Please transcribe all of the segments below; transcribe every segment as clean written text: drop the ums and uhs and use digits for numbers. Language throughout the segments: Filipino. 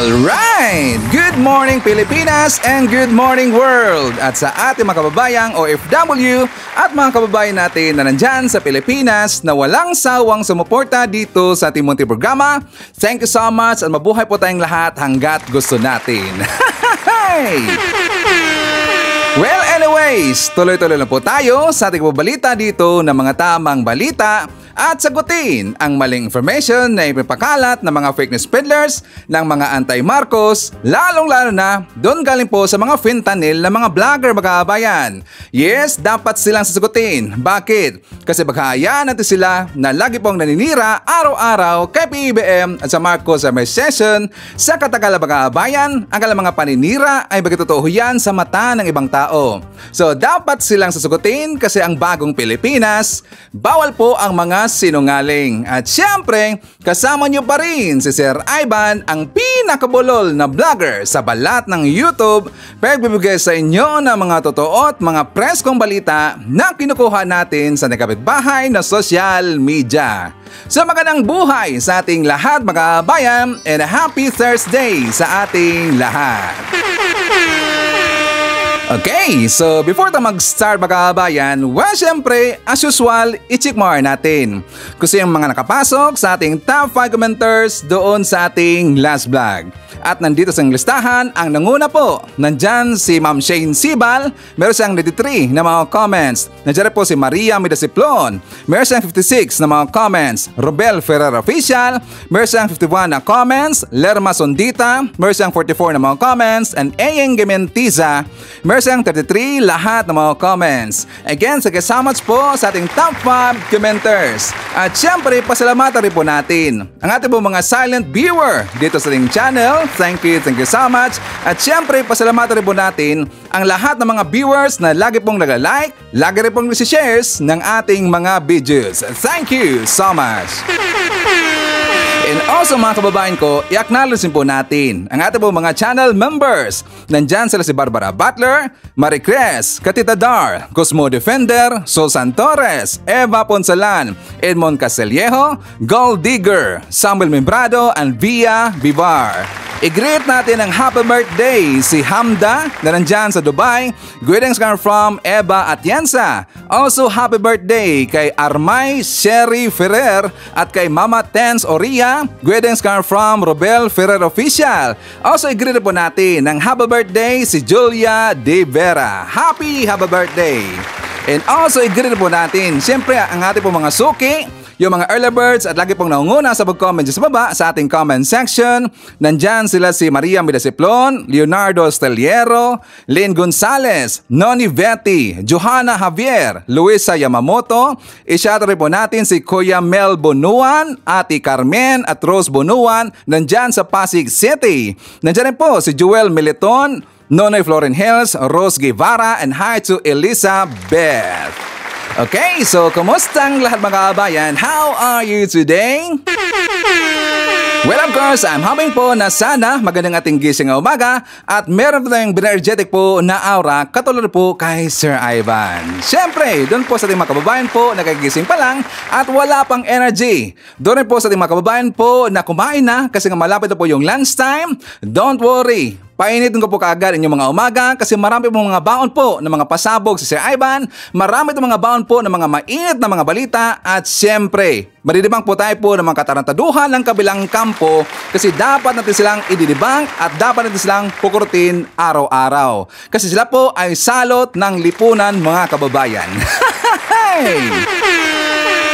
Alright! Good morning Pilipinas and good morning world! At sa ating mga kababayang OFW at mga kababayan natin na nandyan sa Pilipinas na walang sawang sumuporta dito sa ating munting programa, thank you so much at mabuhay po tayong lahat hanggat gusto natin. Well, anyways, tuloy-tuloy lang po tayo sa ating balita dito ng mga tamang balita at sagutin ang maling information na ipapakalat ng mga fake news peddlers ng mga anti-Marcos, lalong-lalo na doon galing po sa mga fentanyl na mga vlogger mga kabayan. Yes, dapat silang sasagutin. Bakit? Kasi baka hayaan natin sila na lagi pong naninira araw-araw kay PBBM at sa Marcos Administration sa katagalan mga kabayan. Ang kanilang mga paninira ay bagay-totoo yan sa mata ng ibang tao. So dapat silang sasagutin kasi ang bagong Pilipinas, bawal po ang mga sinungaling. At syempre, kasama nyo pa rin si Sir Ivan, ang pinakabulol na vlogger sa balat ng YouTube, pagbibigay sa inyo ng mga totoo at mga preskong balita na kinukuha natin sa nakapitbahay na social media. So magandang buhay sa ating lahat mga kabayan and a happy Thursday sa ating lahat. Okay, so before tayo mag-start mga kabayan, well, syempre, as usual, i-check more natin kung sino yung mga nakapasok sa ating top 5 commenters doon sa ating last vlog. At nandito sa listahan, ang nanguna po, nandyan si Ma'am Shane Sibal, meron siyang 93 na mga comments. Nandyan po si Maria Midasiplon, meron siyang 56 na mga comments. Robel Ferrer Official, meron siyang 51 na comments. Lerma Sondita, meron siyang 44 na mga comments. And Ayeng Gementiza, meron siyang 33 lahat ng mga comments. Again, sige so much po sa ating top 5 commenters. At syempre, pasalamatan rin po natin ang ating po mga silent viewer dito sa ating channel. Thank you so much. At syempre, pasalamatan rin po natin ang lahat ng mga viewers na lagi pong nag-like, lagi rin pong nag-shares ng ating mga videos. Thank you so much. And also mga kababayan ko, i-acknowledge po natin ang ating po mga channel members. Nandyan sila si Barbara Butler, Marie Cres, Katita Dar, Cosmo Defender, Sol Santores, Eva Ponsalan, Edmond Castellejo, Gold Digger, Samuel Membrado, and Via Vivar. I-greet natin ang happy birthday si Hamda na nandyan sa Dubai. Greetings from Eva Atienza. Also happy birthday kay Armay Sherry Ferrer at kay Mama Tens Oria. Greetings from Robel Ferrer Official. Also i-greet po natin ang happy birthday si Julia De Vera. Happy birthday! And also i-greet po natin siyempre ang ating po mga suki, yung mga early birds at lagi pong naunguna sa pag-comment sa baba sa ating comment section. Nandyan sila si Maria Midasiplon, Leonardo Steliero, Lynn Gonzalez, Noni Vetti, Johanna Javier, Luisa Yamamoto. I-shout rin po natin si Kuya Mel Bonuan, Ate Carmen at Rose Bonuan nandyan sa Pasig City. Nandyan rin po si Joel Militon, Nonoy Floren Hills, Rose Guevara, and hi to Elizabeth. Okay, so kumusta ang lahat mga kabayan? How are you today? Well, of course, I'm hoping po na sana magandang ating gising ng umaga at meron po tayong energetic po na aura katulad po kay Sir Ivan. Siyempre, doon po sa ating mga kababayan po nakagising pa lang at wala pang energy. Doon rin po sa ating mga kababayan po na kumain na kasi nga malapit na po yung lunchtime. Don't worry. Painitin ko po kaagad inyong mga umaga kasi marami po mga baon po ng mga pasabog si Sir Ivan, marami po mga baon po ng mga mainit na mga balita at siyempre, maridibang po tayo po ng mga katarantaduhan ng kabilang kampo kasi dapat natin silang ididibang at dapat natin silang pukurtin araw-araw. Kasi sila po ay salot ng lipunan mga kababayan.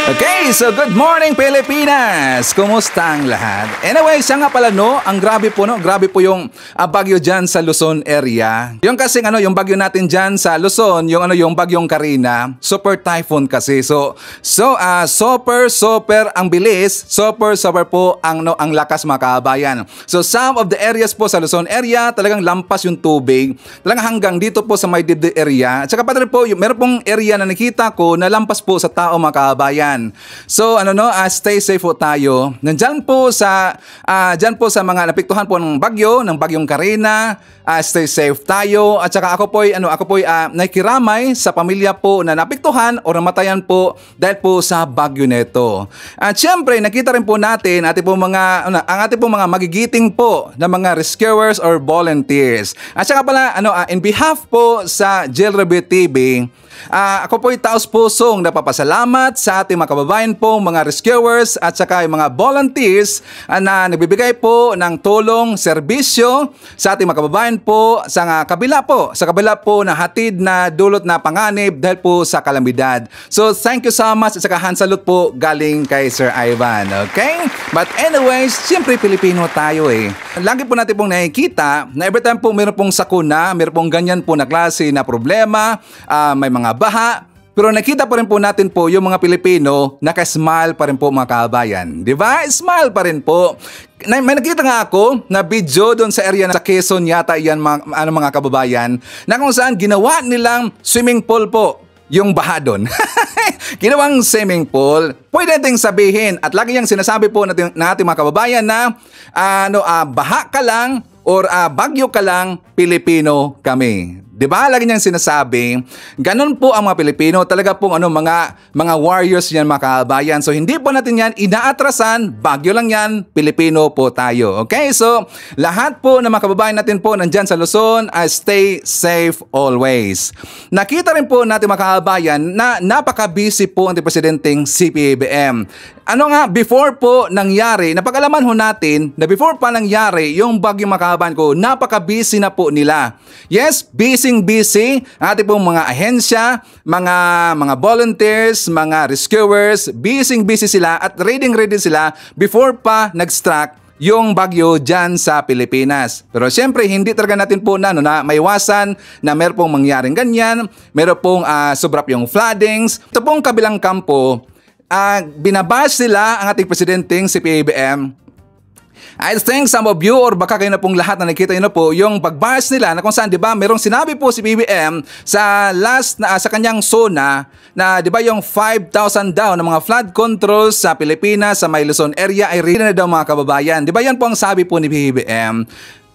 Okay, so good morning Pilipinas! Kumusta ang lahat? Anyway, siya nga pala no, ang grabe po no, grabe po yung bagyo dyan sa Luzon area. Yung kasi yung bagyo natin dyan sa Luzon, yung bagyong Karina, super typhoon kasi. So super ang bilis, super po ang lakas mga kabayan. So some of the areas po sa Luzon area, talagang lampas yung tubig, talagang hanggang dito po sa may dibdib area. At saka pati po, meron pong area na nakita ko na lampas po sa tao mga kabayan. kababayan. So stay safe po tayo. Nandyan po sa mga napiktuhan po ng bagyong Karina. Stay safe tayo. At saka ako po nakikiramay sa pamilya po na napiktuhan o namatayan po dahil po sa bagyo nito. At syempre, nakita rin po natin ang ating po mga magigiting po na mga rescuers or volunteers. At saka pala, in behalf po sa Jail Review TV, ako po'y taos-pusong napapasalamat sa ating mga kababayan po, mga rescuers at saka yung mga volunteers na nagbibigay po ng tulong, serbisyo sa ating mga kababayan po sa kabila po na hatid na dulot na panganib dahil po sa kalamidad. So thank you so much at saka hand salute po galing kay Sir Ivan. Okay? But anyways, siyempre Pilipino tayo eh. Lagi po natin pong nakikita na every time po meron pong sakuna, meron pong ganyan po na klase na problema, may mga baha, pero nakita pa rin po natin po yung mga Pilipino naka-smile pa rin po mga kababayan. Di ba? Smile pa rin po. May nakita nga ako na video doon sa area sa Quezon yata yan mga kababayan na kung saan ginawa nilang swimming pool po yung baha doon. Ginawang swimming pool. Pwede nating sabihin at lagi yung sinasabi po natin mga kababayan na baha ka lang or bagyo ka lang, Pilipino kami. Diba? Lagi niyang sinasabi, ganun po ang mga Pilipino, talaga pong mga warriors yan mga kabayan. So hindi po natin yan inaatrasan, bagyo lang yan, Pilipino po tayo. Okay? So lahat po ng mga kababayan natin po nandyan sa Luzon, stay safe always. Nakita rin po natin mga kababayan na napaka-busy po ang Presidenteng CPABM. Before po nangyari, napag-alaman ho natin na before pa nangyari yung bagyo mga kababayan ko, napaka-busy na po nila. Yes, busy ang ating pong mga ahensya, mga volunteers, mga rescuers, busy sila at ready sila before pa nag-struck yung bagyo dyan sa Pilipinas. Pero siyempre, hindi talaga natin po na maiwasan na meron pong mangyaring ganyan, meron pong sobrap yung floodings. Ito pong kabilang kampo, binabash sila ang ating presidenteng si PBBM. I think some of you or baka kayo na pong lahat na nakita nyo na po yung pag-bash nila na kung saan, di ba, merong sinabi po si BBM sa sa kanyang zona na, di ba, yung 5,000 daw ng mga flood controls sa Pilipinas sa may Luzon area ay ready na daw mga kababayan. Di ba, yan po ang sabi po ni BBM.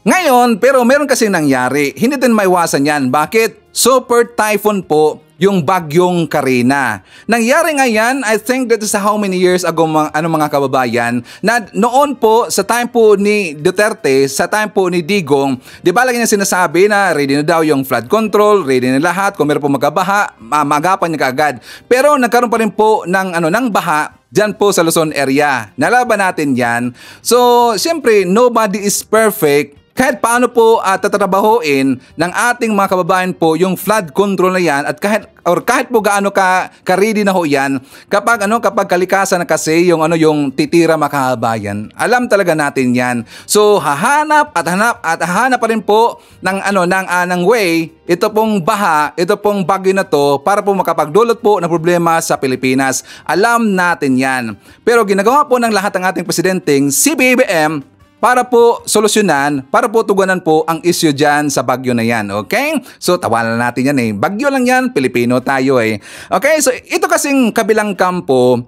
Ngayon, pero meron kasi nangyari. Hindi din maiwasan yan. Bakit? Super typhoon po yung bagyong Karina. Nangyari nga yan, I think that is how many years ago mga kababayan, na noon po, sa time po ni Duterte, sa time po ni Digong, di ba lagi niya sinasabi na ready na daw yung flood control, ready na lahat, kung meron po magabaha, magapan niya kaagad. Pero nagkaroon pa rin po ng baha dyan po sa Luzon area. Nalaban natin yan. So, siyempre, nobody is perfect. Kahit paano po tatrabahoin ng ating mga kababayan po yung flood control na yan at kahit po gaano ka-ready na ho yan kapag kalikasan na kasi yung titira mga kababayan. Alam talaga natin yan. So hahanap pa rin po ng way ito pong baha, ito pong bagyo na to para po makapagdulot po ng problema sa Pilipinas. Alam natin yan. Pero ginagawa po ng lahat ng ating presidenteng si BBM para po solusyonan, para po tugunan po ang issue dyan sa bagyo na yan, okay? So, tawanan natin yan eh. Bagyo lang yan, Pilipino tayo eh. Okay, so ito kasing kabilang kampo,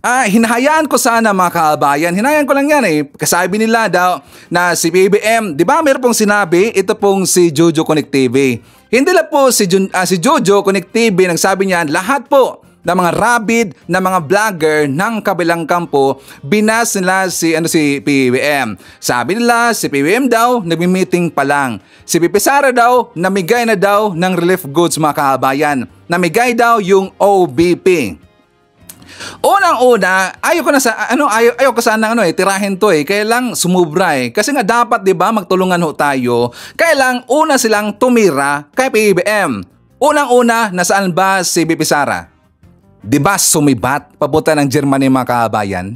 hinahayaan ko sana mga kabayan, hinahayaan ko lang yan eh. Kasabi nila daw na si BBM, di ba meron pong sinabi, ito pong si Jojo Connect TV. Hindi lang po si Jojo Connect TV, nagsabi niyan, lahat po na mga rabid na mga vlogger ng kabilang kampo, binas nila si PBBM. Sabi nila, si PBBM daw, nagmi-meeting pa lang. Si PP Sara daw, namigay na daw ng relief goods mga kababayan. Namigay daw yung OBP. Unang-una, ayaw ko sana tirahin to eh. Kaya lang sumubra eh. Kasi nga dapat 'di ba magtulungan ho tayo. Kaya lang una silang tumira kay PBBM. Unang-una, nasaan ba si PP Sara? Diba sumibat papunta ng Germany mga kabayan?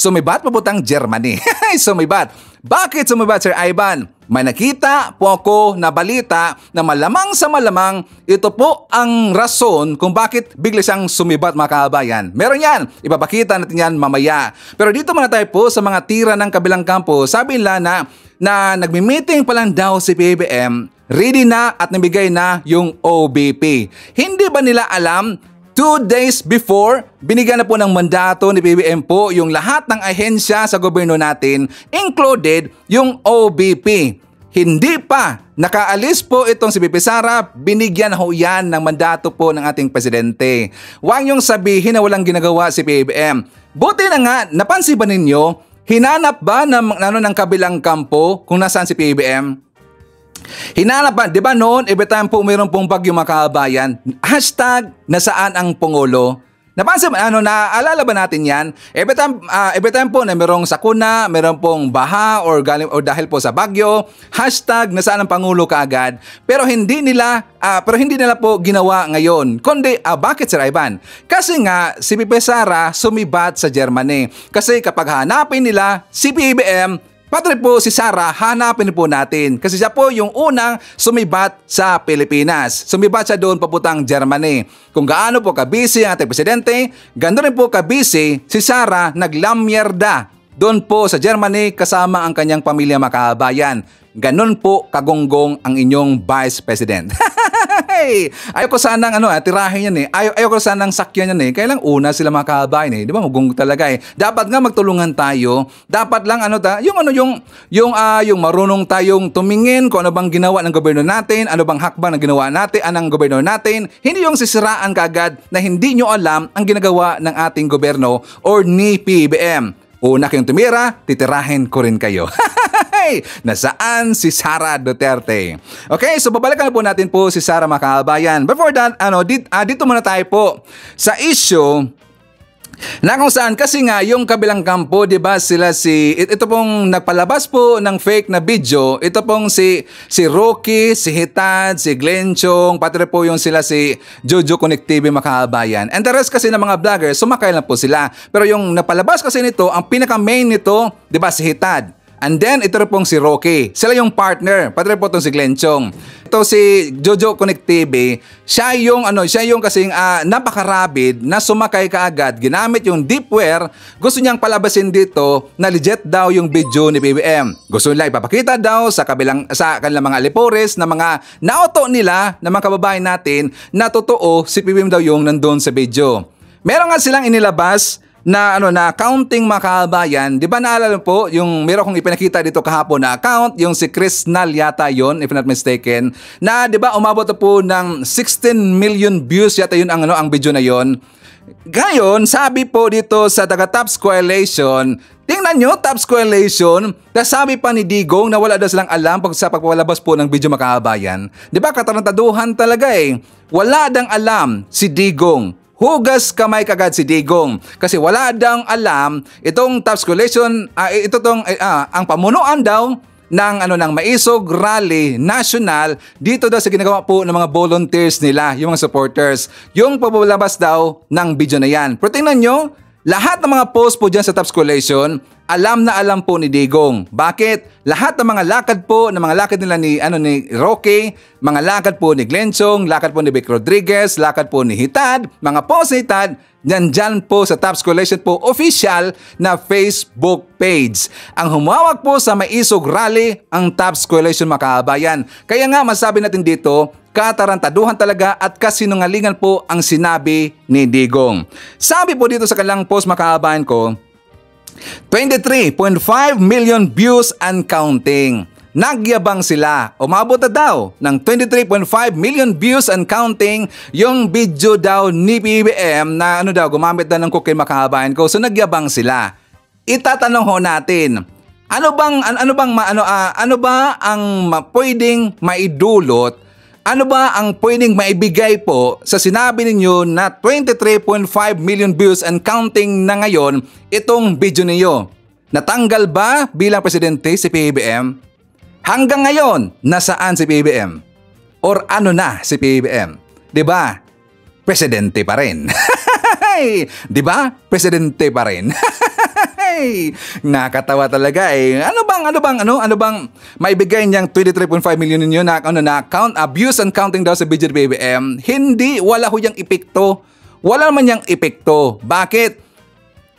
Sumibat papuntang Germany. Sumibat. Bakit sumibat, Sir Ivan? May nakita po ako na balita na malamang sa malamang ito po ang rason kung bakit bigla siyang sumibat mga kabayan. Meron yan. Ipapakita natin yan mamaya. Pero dito muna tayo po sa mga tira ng kabilang kampo. Sabi nila na nagmi-meeting pa lang daw si PBBM, ready na at nabigay na yung OBP. Hindi ba nila alam 2 days before, binigyan na po ng mandato ni BBM po yung lahat ng ahensya sa gobyerno natin, included yung OBP. Hindi pa nakaalis po itong si BP Sara, binigyan ho yan ng mandato po ng ating presidente. Huwag niyong sabihin na walang ginagawa si BBM. Buti na nga, napansin ba ninyo, hinanap ba ng kabilang kampo kung nasaan si BBM? Hinanap ba, di ba noon, every time po mayroon pong bagyo mga kabayan, hashtag nasaan ang Pangulo? Napansin, naaalala ba natin yan? Every time po na mayroong sakuna, mayroong pong baha or dahil po sa bagyo, hashtag nasaan ang Pangulo kaagad. Pero hindi nila po ginawa ngayon. Kundi, bakit Sir Ivan? Kasi nga, si BP Sara sumibat sa Germany. Kasi kapag hanapin nila si BBM, pati po si Sara, hanapin po natin. Kasi siya po yung unang sumibat sa Pilipinas. Sumibat siya doon papuntang Germany. Kung gaano po kabisi ang ating presidente, ganoon rin po kabisi si Sara naglamyerda doon po sa Germany kasama ang kanyang pamilya makabayan. Ganon po kagonggong ang inyong Vice President. Ayoko sanang tirahin yan eh. Ayoko sanang sakyan yan eh. Kaya lang una sila mga kabayan eh. Di ba? Hugong talaga eh. Dapat nga magtulungan tayo. Dapat lang yung marunong tayong tumingin kung ano bang ginawa ng gobyerno natin, ano bang hakbang na ginawa natin, anong gobyerno natin. Hindi yung sisiraan kagad na hindi nyo alam ang ginagawa ng ating gobyerno or ni PBM. Una kayong tumira, titirahin ko rin kayo. Nasaan si Sara Duterte? Okay, so babalikan na po natin po si Sara mga kabayan. Before that, dito muna tayo po sa issue na kung saan kasi nga yung kabilang kampo, di ba, ito pong nagpalabas po ng fake na video, ito pong si Rocky, si Hitad, si Glenn Chong, pati po yung si Jojo Connect TV makabayan. And the rest kasi ng mga vloggers, sumakay lang po sila. Pero yung napalabas kasi nito, ang pinaka-main nito, di ba, si Hitad. And then, ito rin pong si Rocky. Sila yung partner. Pati rin po itong si Glenn Chong. Ito si Jojo Connect TV. Siya yung kasing napakarabid na sumakay kaagad. Ginamit yung deepware. Gusto niyang palabasin dito na legit daw yung video ni BBM. Gusto nila ipapakita daw sa kanilang mga alipores na mga naoto nila na mga kababayan natin na totoo si BBM daw yung nandun sa video. Meron nga silang inilabas na counting mga kabayan. Di ba naalala po yung meron kong ipinakita dito kahapon na account, yung si Chris Nal yata yon, if not mistaken, na di ba umabot po ng 16 million views yata yun ang video na yon. Ngayon, sabi po dito sa taga Tops Coalition, tingnan nyo, Tops Coalition, sabi pa ni Digong na wala daw silang alam sa pagpapalabas po ng video mga kabayan. Di ba katarantaduhan talaga eh. Wala dang alam si Digong. Hugas kamay kagad si Digong kasi wala daw alam itong Tops Coalition, ang pamunuan daw ng Maisog Rally National dito daw sa ginagawa po ng mga volunteers nila, yung mga supporters, yung paglalabas daw ng video na yan. Pero tingnan nyo, lahat ng mga post po dyan sa Tops Coalition, alam na alam po ni Digong. Bakit? Lahat ng mga lakad po, nila ni Rocky, mga lakad po ni Glenn Chong, lakad po ni Vic Rodriguez, lakad po ni Hitad, mga post ni Hitad, nandyan po sa Tops Coalition po official na Facebook page. Ang humawak po sa Maisog Rally, ang Tops Coalition mga kabayan. Kaya nga masabi natin dito, katarantaduhan talaga at kasinungalingan po ang sinabi ni Digong. Sabi po dito sa kanilang post mga kabayan ko, 23.5 million views and counting. Nagyabang sila. Umabot na daw ng 23.5 million views and counting yung video daw ni BBM na gumamit daw ng cocaine makahabayan ko. So nagyabang sila. Itatanong ho natin, ano ba ang pwedeng maidulot? Ano ba ang pwedeng maibigay po sa sinabi ninyo na 23.5 million views and counting na ngayon itong video ninyo? Natanggal ba bilang presidente si PBM? Hanggang ngayon, nasaan si PBM? Or ano na si PBM? 'Di ba? Presidente pa rin. 'Di ba? Presidente pa rin. Nakatawa talaga eh. Ano bang maibigay niyang 23.5 million ninyo na count abuse and counting daw sa video ni BBM? Hindi, wala ho yang epekto. Wala naman yang epekto. Bakit?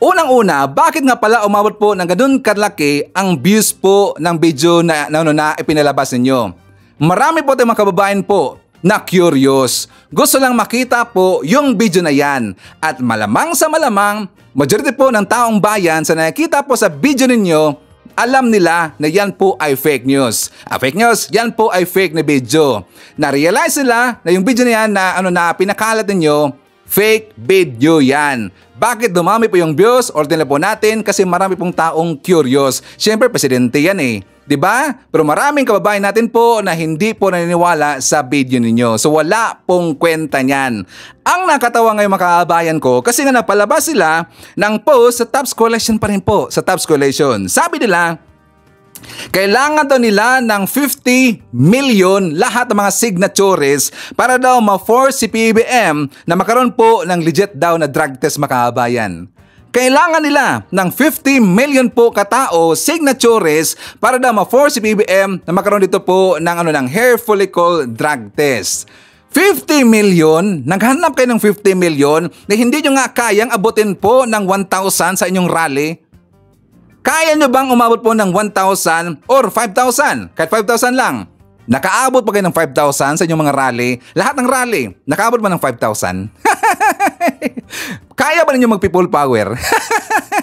Unang-una, bakit nga pala umabot po ng ganun kalaki ang views po ng video na ipinalabas ninyo? Marami po tayong mga kababayan po na curious. Gusto lang makita po yung video na yan. At malamang sa malamang, majority po ng taong bayan sa nakikita po sa video ninyo, alam nila na yan po ay fake news. Fake news, yan po ay fake na video. Na-realize nila na yung video na yan na pinakalat ninyo, fake video yan. Bakit dumami po yung views? Or din po natin kasi marami pong taong curious. Siyempre, presidente yan eh. Diba? Pero maraming kababayan natin po na hindi po naniniwala sa video ninyo. So wala pong kwenta niyan. Ang nakatawa ngayon mga kababayan ko kasi nga napalabas sila ng post sa Tops Coalition pa rin po. Sa Tops Coalition. Sabi nila, kailangan daw nila ng 50 million lahat ng mga signatures para daw ma-force si PBBM na magkaroon po ng legit daw na drug test mga kababayan. Kailangan nila ng 50 million po katao signatures para daw ma-force si PBBM na magkaroon dito po ng hair follicle drug test. 50 million? Naghanap kayo ng 50 million na hindi nyo nga kayang abutin po ng 1,000 sa inyong rally? Kaya nyo bang umabot po ng 1,000 or 5,000? Kahit 5,000 lang. Nakaabot pa kayo ng 5,000 sa inyong mga rally? Lahat ng rally, nakaabot ba ng 5,000? Kaya ba ninyo mag-people power?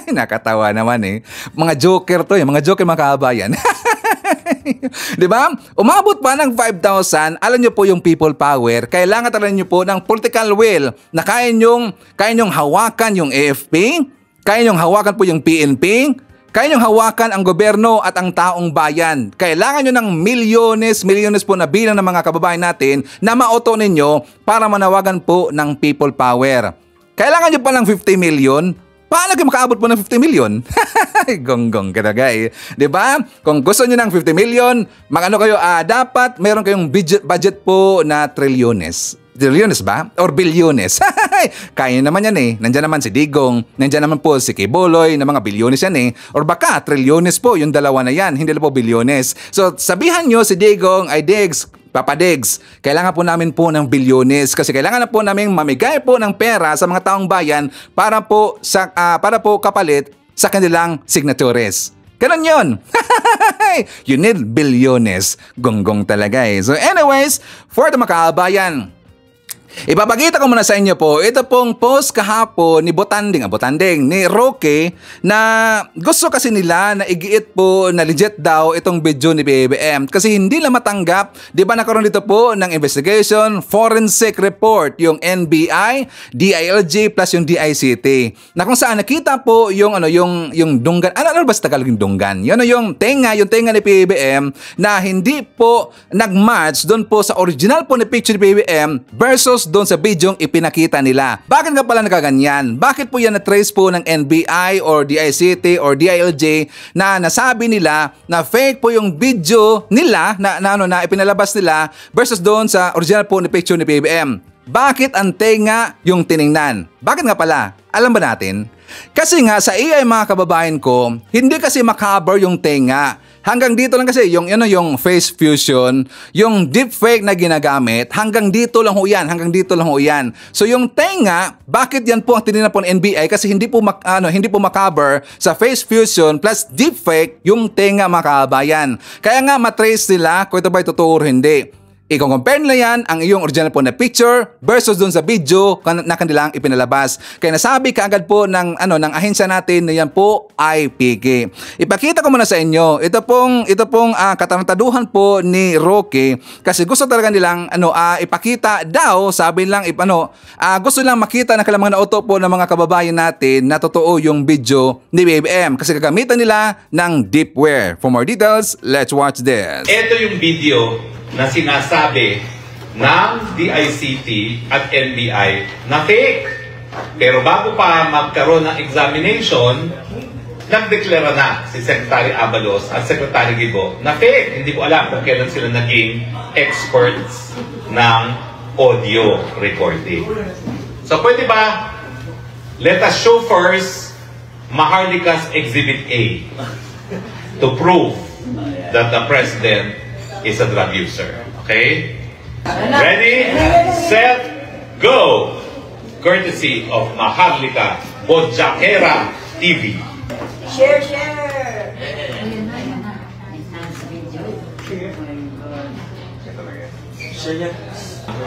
Nakatawa naman eh. Mga joker to eh. Mga joker mga kababayan. Diba? Umabot pa ng 5,000, alam nyo po yung people power, kailangan talaga nyo po ng political will na kaya nyong hawakan yung AFP, kaya nyong hawakan po yung PNP, kaya nyong hawakan ang gobyerno at ang taong bayan. Kailangan nyo ng milyones po na bilang ng mga kababayan natin na maoto ninyo para manawagan po ng people power. Kailangan nyo pa ng 50 million? Paano kayo makaabot po ng 50 million? Gonggong ka talaga eh. Diba? Kung gusto nyo ng 50 million, magano kayo, dapat meron kayong budget po na trilyones. Trilyones ba? Or bilyones? Kaya naman yan eh. Nandyan naman si Digong, nandyan naman po si Kiboloy na mga bilyones yan eh. Or baka trilyones po yung dalawa na yan, hindi lang po bilyones. So sabihan nyo si Digong ay Diggs, Papa Diggs, kailangan po namin po ng bilyones kasi kailangan na po namin mamigay po ng pera sa mga taong bayan para po kapalit sa kanilang signatures. Ganun yun. You need bilyones. Gonggong talaga eh. So anyways, for the mga kababayan, ipapakita ko muna sa inyo po, ito pong post kahapon ni Botanding ni Roque na gusto kasi nila na igiit po na legit daw itong video ni PBBM kasi hindi lang matanggap, di ba nakaroon dito po ng investigation, forensic report, yung NBI, DILG plus yung DICT na kung saan nakita po yung dunggan, ano ba sa Tagalog yung dunggan? Yun yung tenga ni PBBM na hindi po nag-match doon po sa original po ni picture ni PBBM versus doon sa bidyong ipinakita nila. Bakit nga pala nakaganyan? Bakit po yan na-trace po ng NBI or DICT or DILG na nasabi nila na fake po yung video nila na ipinalabas nila versus doon sa original po ni picture ni PBBM? Bakit ang tenga yung tiningnan? Bakit nga pala? Alam ba natin? Kasi nga sa AI mga kababayan ko, hindi kasi makabar yung tenga. Hanggang dito lang kasi yung face fusion, yung deepfake na ginagamit, hanggang dito lang ho yan. So yung tenga, bakit yan po ang tinignan po ng NBI kasi hindi po makabar sa face fusion plus deepfake yung tenga mga kababayan. Kaya nga matrace nila kung ito ba totoo o hindi. I-compare nila yan ang iyong original po na picture versus dun sa video na kanilang ipinalabas. Kaya nasabi kaagad po ng ahensya natin na yan po ay piki. Ipakita ko muna sa inyo. Ito pong katarantaduhan po ni Roque kasi gusto talaga nilang ipakita daw, sabi lang gusto lang makita na kailangan nauto po ng mga kababayan natin na totoo yung video ni BBM kasi gagamitan nila ng deepware. For more details, let's watch this. Ito yung video na sinasabi ng DICT at NBI na fake. Pero bago pa magkaroon ng examination, nagdeklara na si Secretary Abalos at Secretary Gibo na fake. Hindi ko alam kung kailan sila naging experts ng audio recording. So pwede ba, let us show first Maharlika's Exhibit A to prove that the President is a drug user. Okay? Ready, set, go! Courtesy of Maharlika Bodjakera TV. Share!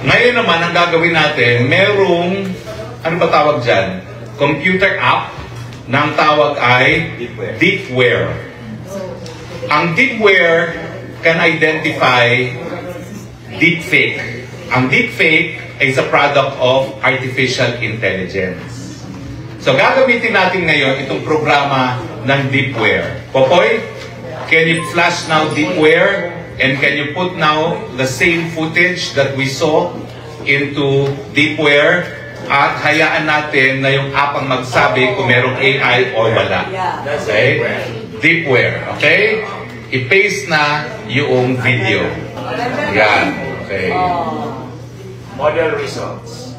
Ngayon naman, ang gagawin natin, merong, ano ba tawag dyan? Computer app, na ang tawag ay Deepware. Ang Deepware can identify deepfake. Ang deepfake is a product of artificial intelligence. So gagamitin natin ngayon itong programa ng Deepware. Popoy, can you flash now Deepware? And can you put now the same footage that we saw into Deepware? At hayaan natin na yung app ang magsabi kung merong AI o wala. Okay? Deepware. Okay? I-paste na yung video. Yan. Okay. Model results.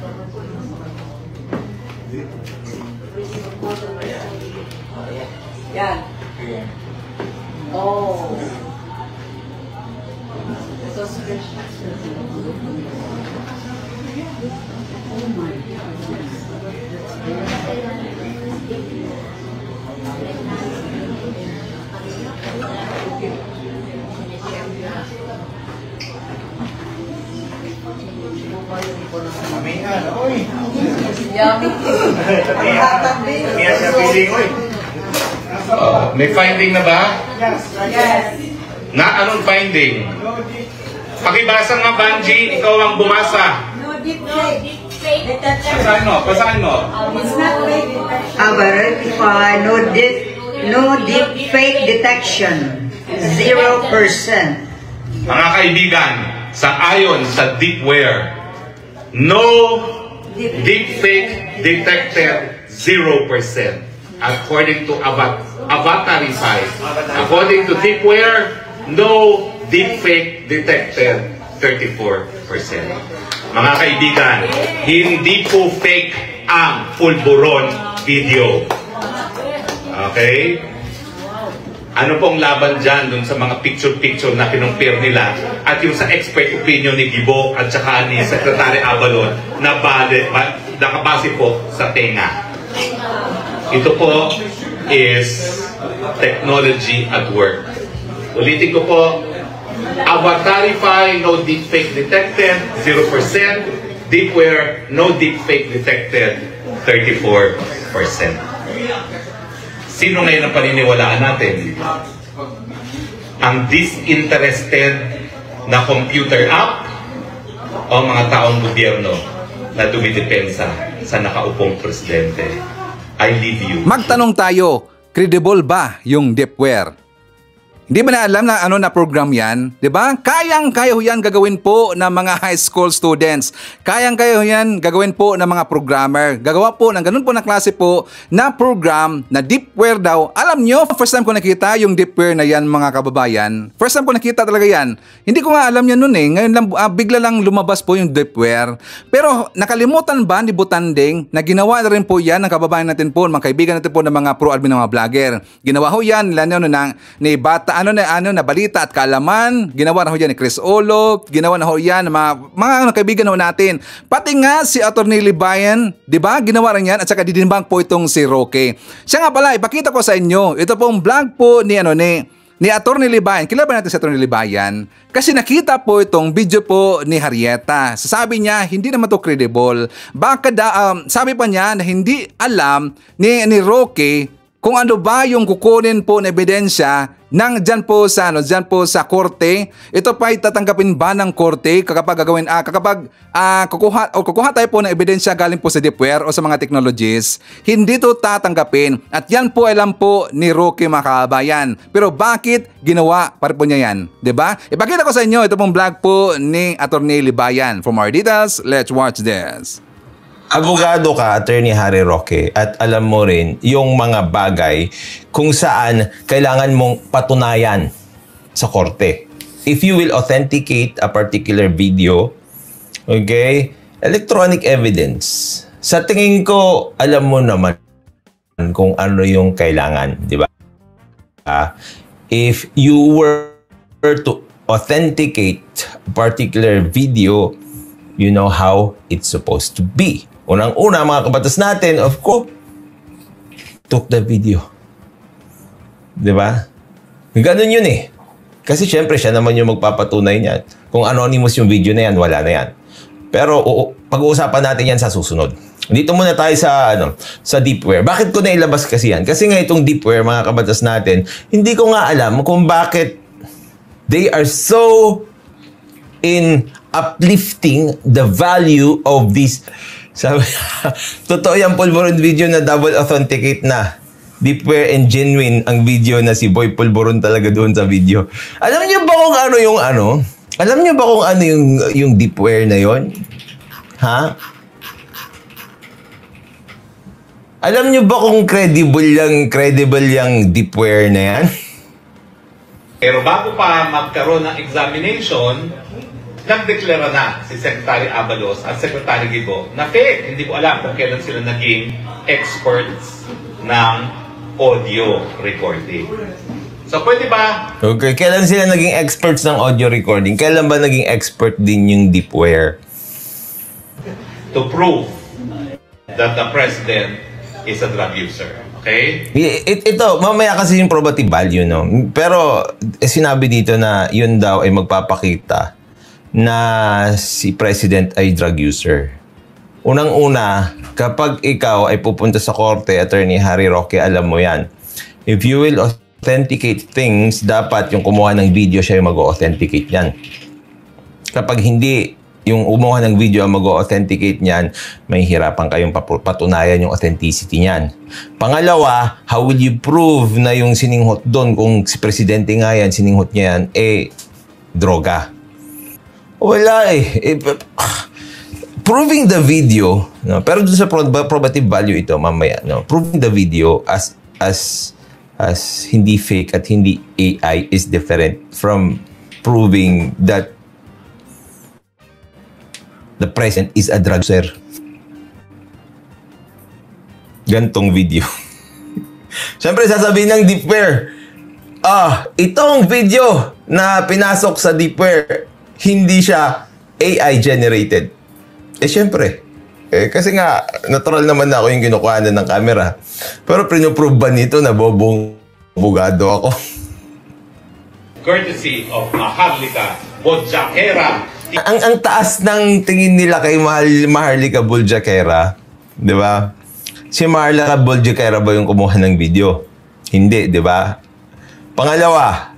Yan. Oh. Ito special. Oh my Mamihan, oy. Yummy. Yes, sa feeling, oy. May finding na ba? Yes. Na anong finding? Pakibasa nga, Banji. Ikaw ang bumasa. No deep fake detection. Basahin mo. Basahin mo. It's not fake detection. Verify no deep fake detection. 0%. Mga kaibigan, sa ayon sa Deepware, no deepfake detected 0%. According to Avatarify. According to Deepware, no deepfake detected 34%. Mga kaibigan, hindi po fake ang Pulburon video. Okay? Ano pong laban dyan dun sa mga picture-picture na kinumpir nila at yung sa expert opinion ni Gibo at saka ni Secretary Abalon na nakabase po sa tenga. Ito po is technology at work. Ulitin ko po, Avatarify, no deepfake detected, 0%. Deepware, no deepfake detected, 34%. Sino ngayon ang paniniwalaan natin? Ang disinterested na computer app o mga taong gobyerno na dumidepensa sa nakaupong presidente? I leave you. Magtanong tayo, credible ba yung Deepware? Hindi ba na alam na ano na program yan? 'Di ba? Kayang-kaya yan gagawin po ng mga high school students. Kayang-kaya yan gagawin po ng mga programmer. Gagawa po ng ganun po na klase po na program na Deepware daw. Alam nyo, first time ko nakita yung Deepware na yan mga kababayan. First time ko nakita talaga yan. Hindi ko nga alam yan noon eh. Ngayon lang, bigla lang lumabas po yung Deepware. Pero nakalimutan ba ni Butanding na ginawa na rin po yan ng kababayan natin po, mga kaibigan natin po ng mga pro-admin ng mga vlogger. Ginawa ho yan nila ni Bata na balita at kaalaman, ginawa na ho yan ni Chris Olo, ginawa na ho yan ng mga kaibigan ho natin. Pati nga si Atty. Libayan, di ba? Ginawa rin yan at saka didinbang po itong si Roque. Siya nga pala, ipakita ko sa inyo. Ito pong vlog po ni Atty. Libayan. Kilala ba natin si Atty. Libayan? Kasi nakita po itong video po ni Harrieta. Sabi niya, hindi naman to credible. Baka sabi pa niya na hindi alam ni Roque kung ano ba yung kukunin po na ebidensya nang dyan po sa korte. Ito pa ay tatanggapin ba ng korte kapag kukuha tayo po ng ebidensya galing po sa Deepware o sa mga technologies, hindi to tatanggapin. At yan po alam po ni Roque mga kababayan. Pero bakit ginawa pa rin po niya yan? Diba? Ipakita ko sa inyo ito pong vlog po ni Atty. Libayan. For more details, let's watch this. Abogado ka, Attorney Harry Roque, at alam mo rin yung mga bagay kung saan kailangan mong patunayan sa korte. If you will authenticate a particular video, okay, electronic evidence, sa tingin ko, alam mo naman kung ano yung kailangan, di ba? If you were to authenticate a particular video, you know how it's supposed to be. Unang-una, mga kabatas natin, of course, took the video. Diba? Ganun yun eh. Kasi syempre, siya naman yung magpapatunay niyan. Kung anonymous yung video na yan, wala na yan. Pero pag-uusapan natin yan sa susunod. Dito muna tayo sa sa deepware. Bakit ko nailabas kasi yan? Kasi nga itong deepware, mga kabatas natin, hindi ko nga alam kung bakit they are so in uplifting the value of this. Sabi, totoo yung Pulburon video na double authenticate na. Deepware and genuine ang video na si Boy Pulburon talaga doon sa video. Alam niyo ba kung ano yung Alam niyo ba kung ano yung deepware na yon? Ha? Alam niyo ba kung credible yung deepware na yan? Pero bago pa magkaroon ng examination, nagdeklara na si Secretary Abalos at Secretary Gibo na fake. Hindi ko alam kung kailan sila naging experts ng audio recording. So, pwede ba? Okay, kailan sila naging experts ng audio recording? Kailan ba naging expert din yung deepware? To prove that the President is a drug user. Okay? Ito, mamaya kasi yung probative value, no? Pero sinabi dito na yun daw ay magpapakita na si President ay drug user. Unang-una, kapag ikaw ay pupunta sa korte, Attorney Harry Roque, alam mo yan. If you will authenticate things, dapat yung kumuha ng video siya yung mag-authenticate yan. Kapag hindi yung kumuha ng video ang mag-authenticate niyan, may hirapan kayong patunayan yung authenticity niyan. Pangalawa, how will you prove na yung sininghot doon, kung si Presidente nga yan, sininghot niya yan, droga? Wala proving the video, no? Pero dun sa probative value ito mamaya, no? Proving the video as hindi fake at hindi AI is different from proving that the President is a drug user. Gantong video. Siyempre sasabihin ng deepware, itong video na pinasok sa deepware, hindi siya AI generated. Siyempre. Kasi nga, natural naman na ako yung kinukuhanan ng camera. Pero pinoprove ba nito na bobong bugado ako? Courtesy of Maharlika Bodjakera. Ang taas ng tingin nila kay Maharlika Bodjakera, di ba? Si Maharlika Bodjakera ba yung kumuha ng video? Hindi, di ba? Pangalawa,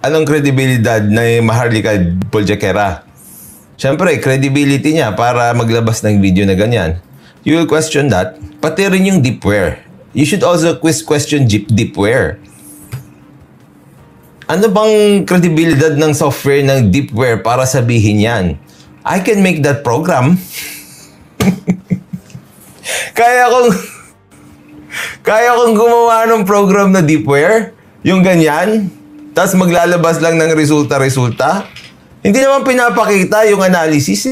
anong kredibilidad na Maharlika Bodjakera? Siyempre, credibility niya para maglabas ng video na ganyan. You will question that. Pati rin yung deepware. You should also question deepware. Ano bang kredibilidad ng software ng deepware para sabihin yan? I can make that program. Kaya kong gumawa ng program na deepware, yung ganyan, tapos maglalabas lang ng resulta. Hindi naman pinapakita yung analysis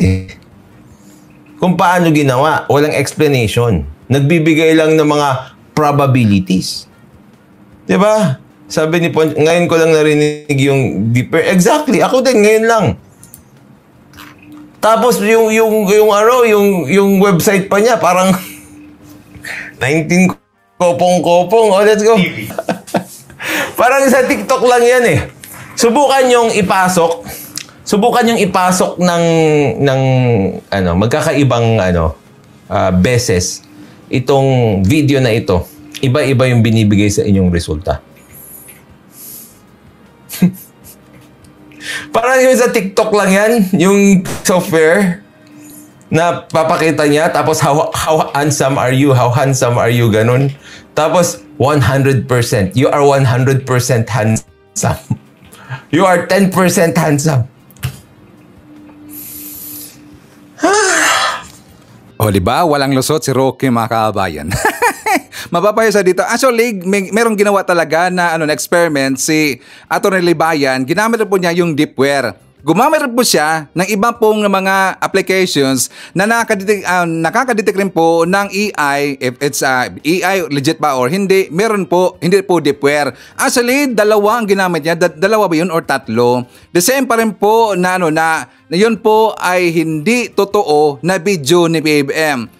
kung paano ginawa. Walang explanation. Nagbibigay lang ng mga probabilities. Diba? Sabi ni Ponch, ngayon ko lang narinig yung deeper. Exactly. Ako din, ngayon lang. Tapos yung website pa niya, parang 19 kopong-kopong. Oh, let's go. Parang sa TikTok lang yan Subukan yung ipasok ng magkakaibang beses itong video na ito. Iba-iba yung binibigay sa inyong resulta. Parang yung sa TikTok lang yan, yung software na papakita niya, tapos how handsome are you, ganun. Tapos 100%, you are 100% handsome. You are 10% handsome. O, diba? Walang lusot si Roque, mga kabayan. Mapapayasa dito. Actually, merong ginawa talaga na experiment si Atty. Libayan. Ginamit po niya yung deepware. Gumamit po siya ng iba pong mga applications na nakakadetect rin po ng AI, if it's AI legit ba or hindi. Meron po, hindi po deepware. Actually, dalawa ang ginamit niya. Dalawa ba yun or tatlo? The same pa rin po na yun po ay hindi totoo na video ni BBM.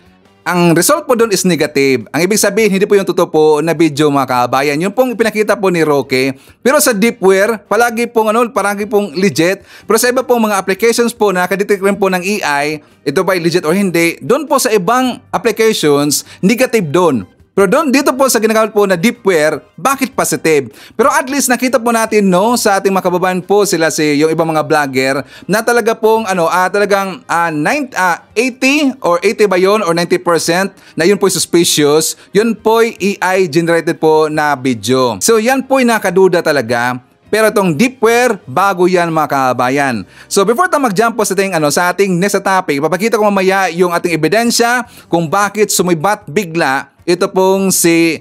ang result po doon is negative. Ang ibig sabihin, hindi po yung totoo po na video mga kabayan. Yung pong ipinakita po ni Roque. Pero sa deepware, palagi pong legit. Pero sa iba pong mga applications po na nakadetect rin po ng AI, ito ba legit or hindi, doon po sa ibang applications, negative doon. Pero dito po sa ginagamit po na deepware, bakit positive? Pero at least nakita po natin sa ating mga kababayan po sila yung ibang mga vlogger na talaga pong 80 or 80 ba yun or 90% na yun po suspicious, yun po AI generated po na video. So yan po nakaduda talaga. Pero itong deepware, bago yan mga kabayan. So before tayo mag-jump po sa ating next topic, papakita ko mamaya yung ating ebidensya kung bakit sumibat bigla ito pong si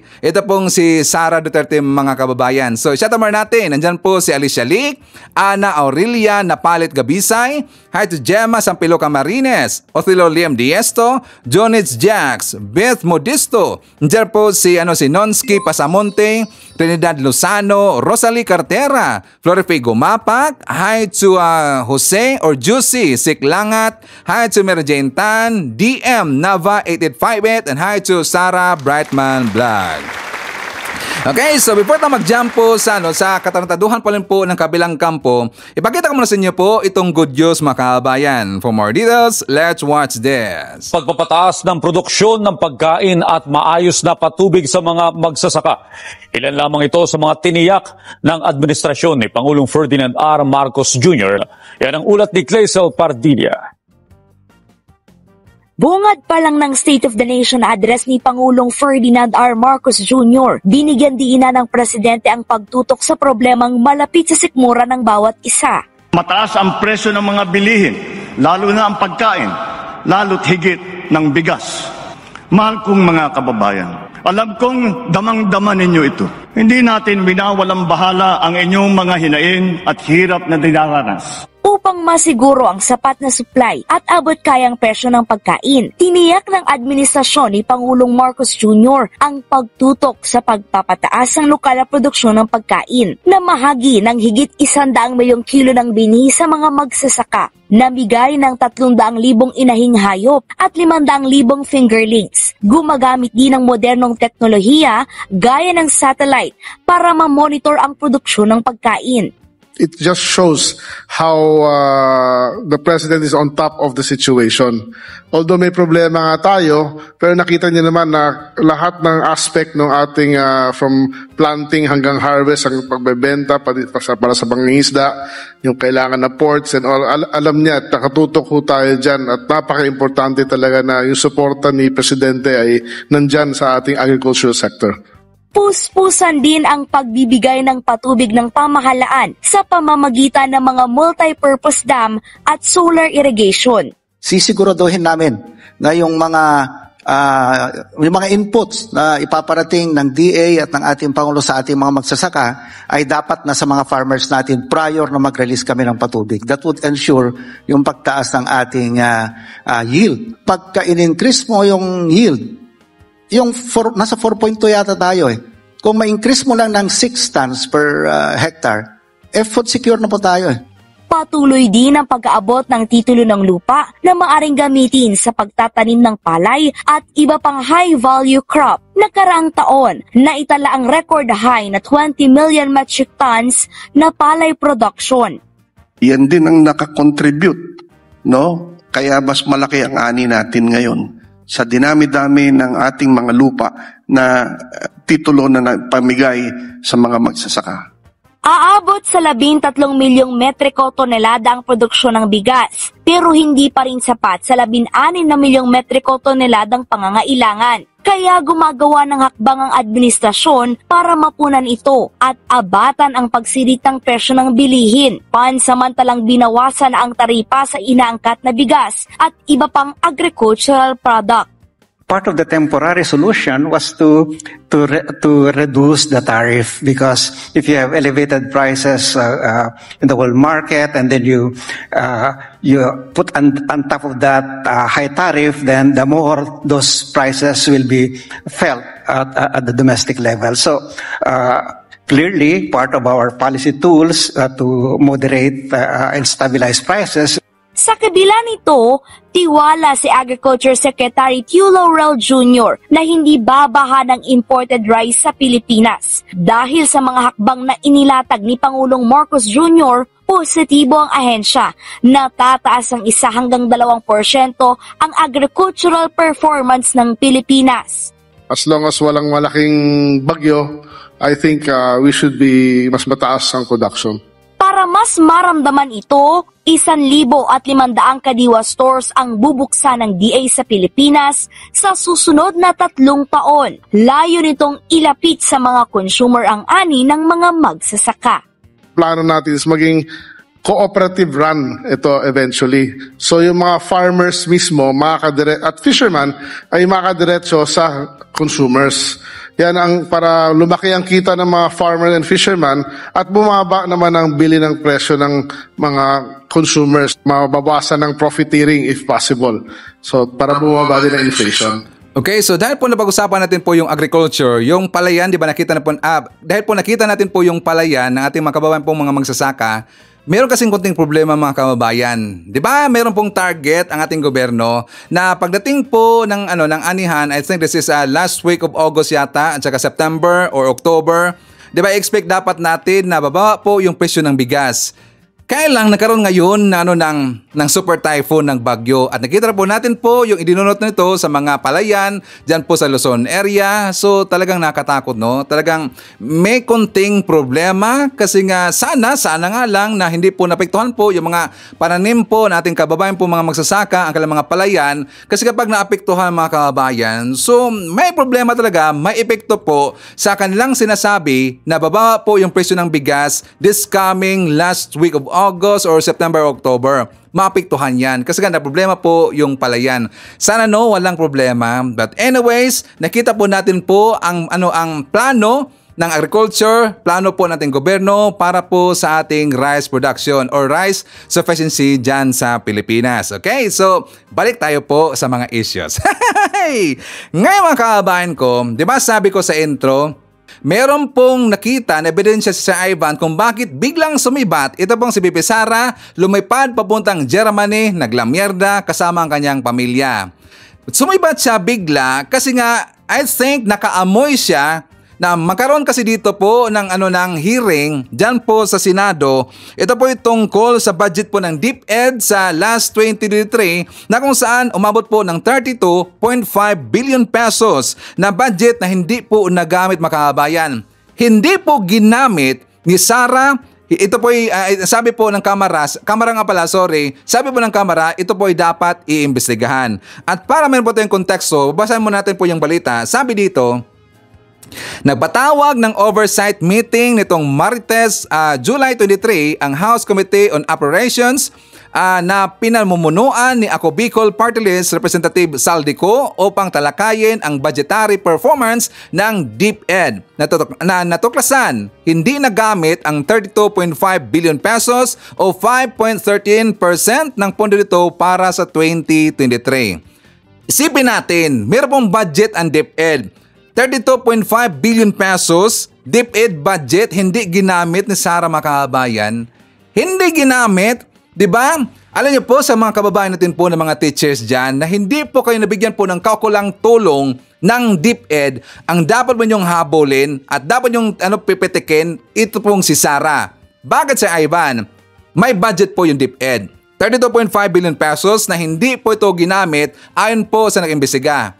Sara Duterte mga kababayan. So shout out natin. Nandyan po si Alicia Lic, Ana Aurelia Napalit Gabisay, hi to Gemma Sampilo Camarines, Othelio Liam Diesto, Jonitz Jax, Beth Modisto. Nandyan po si Nonsky Pasamonte, Trinidad Lozano, Rosalie Cartera, Florife Gumapak, hi to Jose or Juicy Siklangat, hi to Mary Jane Tan, DM Nava 8858, and hi to Sarah Brightman Vlog. Okay, so before tayo mag-jump po sa katarantaduhan pa rin po ng kabilang kampo, ipakita ko muna sa inyo po itong good news mga kababayan. For more details, let's watch this. Pagpapataas ng produksyon ng pagkain at maayos na patubig sa mga magsasaka. Ilan lamang ito sa mga tiniyak ng administrasyon ni Pangulong Ferdinand R. Marcos Jr. Yan ang ulat ni Clazel Pardilla. Bungad pa lang ng State of the Nation address ni Pangulong Ferdinand R. Marcos Jr., binigyan diina ng presidente ang pagtutok sa problemang malapit sa sikmura ng bawat isa. Mataas ang presyo ng mga bilihin, lalo na ang pagkain, lalo't higit ng bigas. Mahal kong mga kababayan, alam kong damang-dama ninyo ito. Hindi natin winawalang bahala ang inyong mga hinain at hirap na dinaranas. Upang masiguro ang sapat na supply at abot kayang presyo ng pagkain, tiniyak ng administrasyon ni Pangulong Marcos Jr. ang pagtutok sa pagpapataas ng lokal na produksyon ng pagkain na mahagi ng higit 100 milyong kilo ng bini sa mga magsasaka, namigay ng 300,000 inahing hayop at 500,000 fingerlings. Gumagamit din ng modernong teknolohiya gaya ng satellite para ma-monitor ang produksyon ng pagkain. It just shows how the president is on top of the situation. Although may problema nga tayo, pero nakita niyo naman na lahat ng aspect ng ating from planting hanggang harvest, ang pagbebenta para sa pangingisda, yung kailangan na ports and all, alam niya at nakatutok ho tayo dyan at napaka-importante talaga na yung suporta ni presidente ay nandyan sa ating agricultural sector. Puspusan din ang pagbibigay ng patubig ng pamahalaan sa pamamagitan ng mga multi-purpose dam at solar irrigation. Sisiguraduhin namin na yung mga inputs na ipaparating ng DA at ng ating Pangulo sa ating mga magsasaka ay dapat na sa mga farmers natin prior na mag-release kami ng patubig. That would ensure yung pagtaas ng ating yield. Pagka in-increase mo yung yield, nasa 4.2 yata tayo eh. Kung ma-increase mo lang ng 6 tons per hectare, food secure na po tayo eh. Patuloy din ang pag-aabot ng titulo ng lupa na maaring gamitin sa pagtatanim ng palay at iba pang high-value crop. Nakaraang taon, naitala ang record high na 20 million metric tons na palay production. Yan din ang nakakontribute, no? Kaya mas malaki ang ani natin ngayon sa dinami-dami ng ating mga lupa na titulo na pamigay sa mga magsasaka. Aabot sa 13 milyong metriko tonelada ang produksyon ng bigas, pero hindi pa rin sapat sa 16 na milyong metriko toneladang pangangailangan. Kaya gumagawa ng hakbang ang administrasyon para mapunan ito at abatan ang pagsiritang presyo ng bilihin. Pansamantalang binawasan na ang taripa sa inaangkat na bigas at iba pang agricultural product. Part of the temporary solution was to reduce the tariff, because if you have elevated prices in the world market and then you put on top of that high tariff, then the more those prices will be felt at the domestic level. So clearly, part of our policy tools to moderate and stabilize prices. Sa kabila nito, tiwala si Agriculture Secretary Tio Laurel Jr. na hindi babaha ng imported rice sa Pilipinas. Dahil sa mga hakbang na inilatag ni Pangulong Marcos Jr., positibo ang ahensya na tataas ang 1 hanggang 2% ang agricultural performance ng Pilipinas. As long as walang malaking bagyo, I think we should be mas mataas ang production. Para mas maramdaman ito, 1,500 kadiwa stores ang bubuksan ng DA sa Pilipinas sa susunod na 3 taon. Layo nitong ilapit sa mga consumer ang ani ng mga magsasaka. Plano natin is maging cooperative run ito eventually. So yung mga farmers mismo at fishermen ay makadiretso sa consumers. Yan ang para lumaki ang kita ng mga farmer and fishermen at bumaba naman ang bili ng presyo ng mga consumers. Mababawasan ng profiteering if possible. So para bumaba din ang inflation. Okay, so dahil po napag-usapan natin po yung agriculture, yung palayan, di ba nakita na po, dahil po nakita natin po yung palayan ng ating mga kababayan pong mga magsasaka, meron kasing konting problema mga kababayan. 'Di ba? Meron pong target ang ating gobyerno na pagdating po ng ng anihan, I think this is last week of August yata at saka September or October. 'Di ba? Expect dapat natin na bababa po yung presyo ng bigas. Kaya lang nagkaroon ngayon ng super typhoon ng bagyo at nakita po natin po yung idinunot nito sa mga palayan dyan po sa Luzon area. So talagang nakatakot, no? Talagang may konting problema kasi nga sana nga lang na hindi po napektuhan po yung mga pananim po nating kababayan po mga magsasaka ang kanilang mga palayan kasi kapag naapektuhan mga kababayan, so may problema talaga, may epekto po sa kanilang sinasabi na bababa po yung presyo ng bigas this coming last week of August or September, October. Maapektuhan yan kasi na problema po yung palayan. Sana walang problema. But anyways, nakita po natin po ang plano ng agriculture, plano po nating gobyerno para po sa ating rice production or rice sufficiency dyan sa Pilipinas. Okay, so balik tayo po sa mga issues. Ngayon mga kababayan ko, di ba sabi ko sa intro, meron pong nakita na ebidensya si Sir Ivan kung bakit biglang sumibat. Ito pong si Bibi Sara, lumipad papuntang Germany, naglamyerda kasama ang kanyang pamilya. Sumibat siya bigla kasi nga I think nakaamoy siya na magkaroon kasi dito po ng hearing dyan po sa Senado. Ito po yung tungkol sa budget po ng DepEd sa last 2023 na kung saan umabot po ng 32.5 billion pesos na budget na hindi po nagamit mga kababayan. Hindi po ginamit ni Sara. Ito po sabi po ng kamara nga pala, sabi po ng kamara, ito po ay dapat iimbestigahan. At para meron po tayong konteksto, basahin mo natin po yung balita. Sabi dito, nagpatawag ng oversight meeting nitong Martes, July 23 ang House Committee on Appropriations na pinamumunuan ni Ako Bicol Party List Representative Saldico upang talakayin ang budgetary performance ng DepEd. Natuklasan, hindi nagamit ang 32.5 billion pesos o 5.13% ng pondo nito para sa 2023. Isipin natin, mayroon pong budget ang DepEd. 32.5 billion pesos, DepEd budget, hindi ginamit ni Sara mga kababayan. Hindi ginamit, di ba? Alam niyo po sa mga kababayan natin po ng mga teachers dyan na hindi po kayo nabigyan po ng kaukulang tulong ng DepEd, ang dapat mo niyong habulin at dapat niyong pipitikin, ito pong si Sara. Bakit si Ivan? May budget po yung DepEd. 32.5 billion pesos na hindi po ito ginamit ayon po sa nag-imbestiga.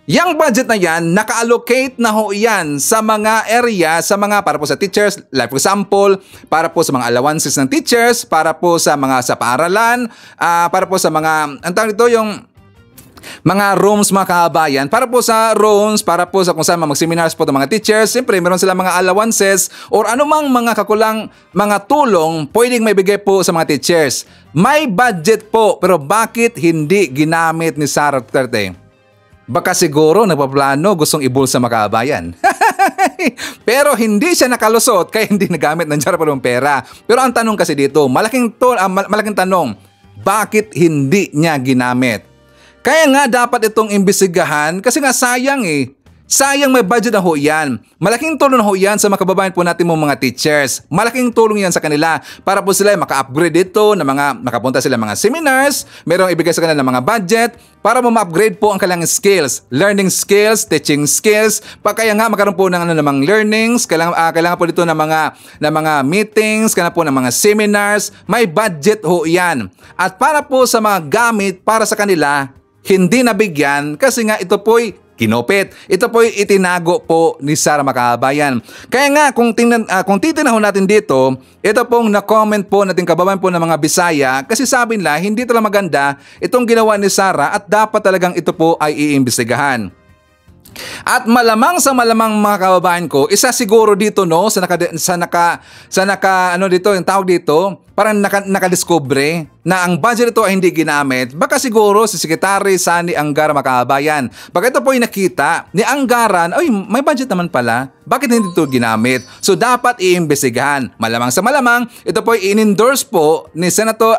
Yang budget na yan, naka-allocate na ho yan sa mga area, sa mga para po sa teachers, like for example, para po sa mga allowances ng teachers, para po sa mga sa paaralan, para po sa mga, ang tawag nito yung mga rooms mga kababayan, para po sa rooms, para po sa kung saan mag-seminars po ng mga teachers, siyempre meron sila mga allowances or anumang mga kakulang mga tulong pwedeng may bigay po sa mga teachers. May budget po, pero bakit hindi ginamit ni Sara Duterte? Baka siguro nagpaplano gustong ibulsa mga kababayan. Pero hindi siya nakalusot kaya hindi nagamit ng Sara ng pera. Pero ang tanong kasi dito, malaking tanong, bakit hindi niya ginamit? Kaya nga dapat itong imbestigahan kasi nga sayang Sayang may budget na ho yan. Malaking tulong na ho yan sa mga kababayan po natin mga teachers. Malaking tulong yan sa kanila para po sila maka-upgrade dito na makapunta sila mga seminars, merong ibigay sa kanila ng mga budget para mo ma-upgrade po ang kanilang skills, learning skills, teaching skills. Kaya nga magkaroon po ng namang learnings, kailangan po dito ng mga meetings, kailangan po ng mga seminars, may budget ho yan. At para po sa mga gamit para sa kanila, hindi nabigyan kasi nga ito po'y kinopit. Ito po itinago po ni Sara mga kababayan. Kaya nga kung titinahon natin dito, ito pong na-comment po natin kababayan po ng mga Bisaya kasi sabi nila hindi talaga maganda itong ginawa ni Sara at dapat talagang ito po ay iimbestigahan. At malamang sa malamang mga kababayan ko, isa siguro dito no sa dito yung tawag dito, parang nakadiscover na ang budget ito ay hindi ginamit. Baka siguro si Secretary Sani Angara mga kababayan. Pag ito po ay nakita ni Anggaran, ay may budget naman pala. Bakit hindi ito ginamit? So dapat iimbestigahan. Malamang sa malamang, ito po ay in-endorse po ni Senator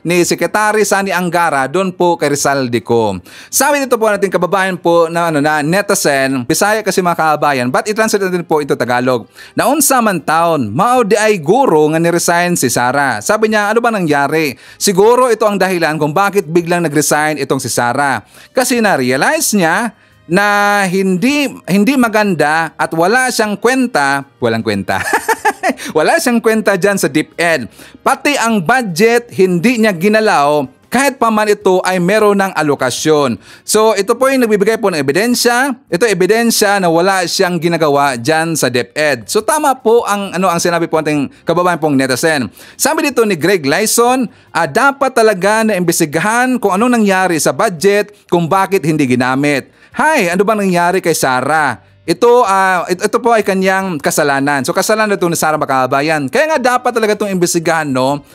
ni Secretary Sani Angara doon po kay Rizal Dico. Sabi dito po natin kababayan po na netizen, Bisaya kasi mga kababayan, but i-translate natin po ito Tagalog. Naunsa man taon, mao di ay guro nga ni-resign si Sara. Sabi niya, ano ba nangyari? Siguro ito ang dahilan kung bakit biglang nag-resign itong si Sara. Kasi na-realize niya na hindi maganda at wala siyang kwenta, wala siyang kwenta dyan sa DepEd. Pati ang budget hindi niya ginalaw kahit pa man ito ay meron ng alokasyon. So ito po yung nagbibigay po ng ebidensya. Ito ebidensya na wala siyang ginagawa dyan sa DepEd. So tama po ang sinabi po ating kababayan pong netizen. Sabi dito ni Greg Lyson, dapat talaga na imbestigahan kung anong nangyari sa budget, kung bakit hindi ginamit. Hay, ano bang nangyari kay Sara? Ito po ay kanyang kasalanan. So kasalanan ito ni Sara mga kababayan. Kaya nga dapat talaga itong imbestigahan, no?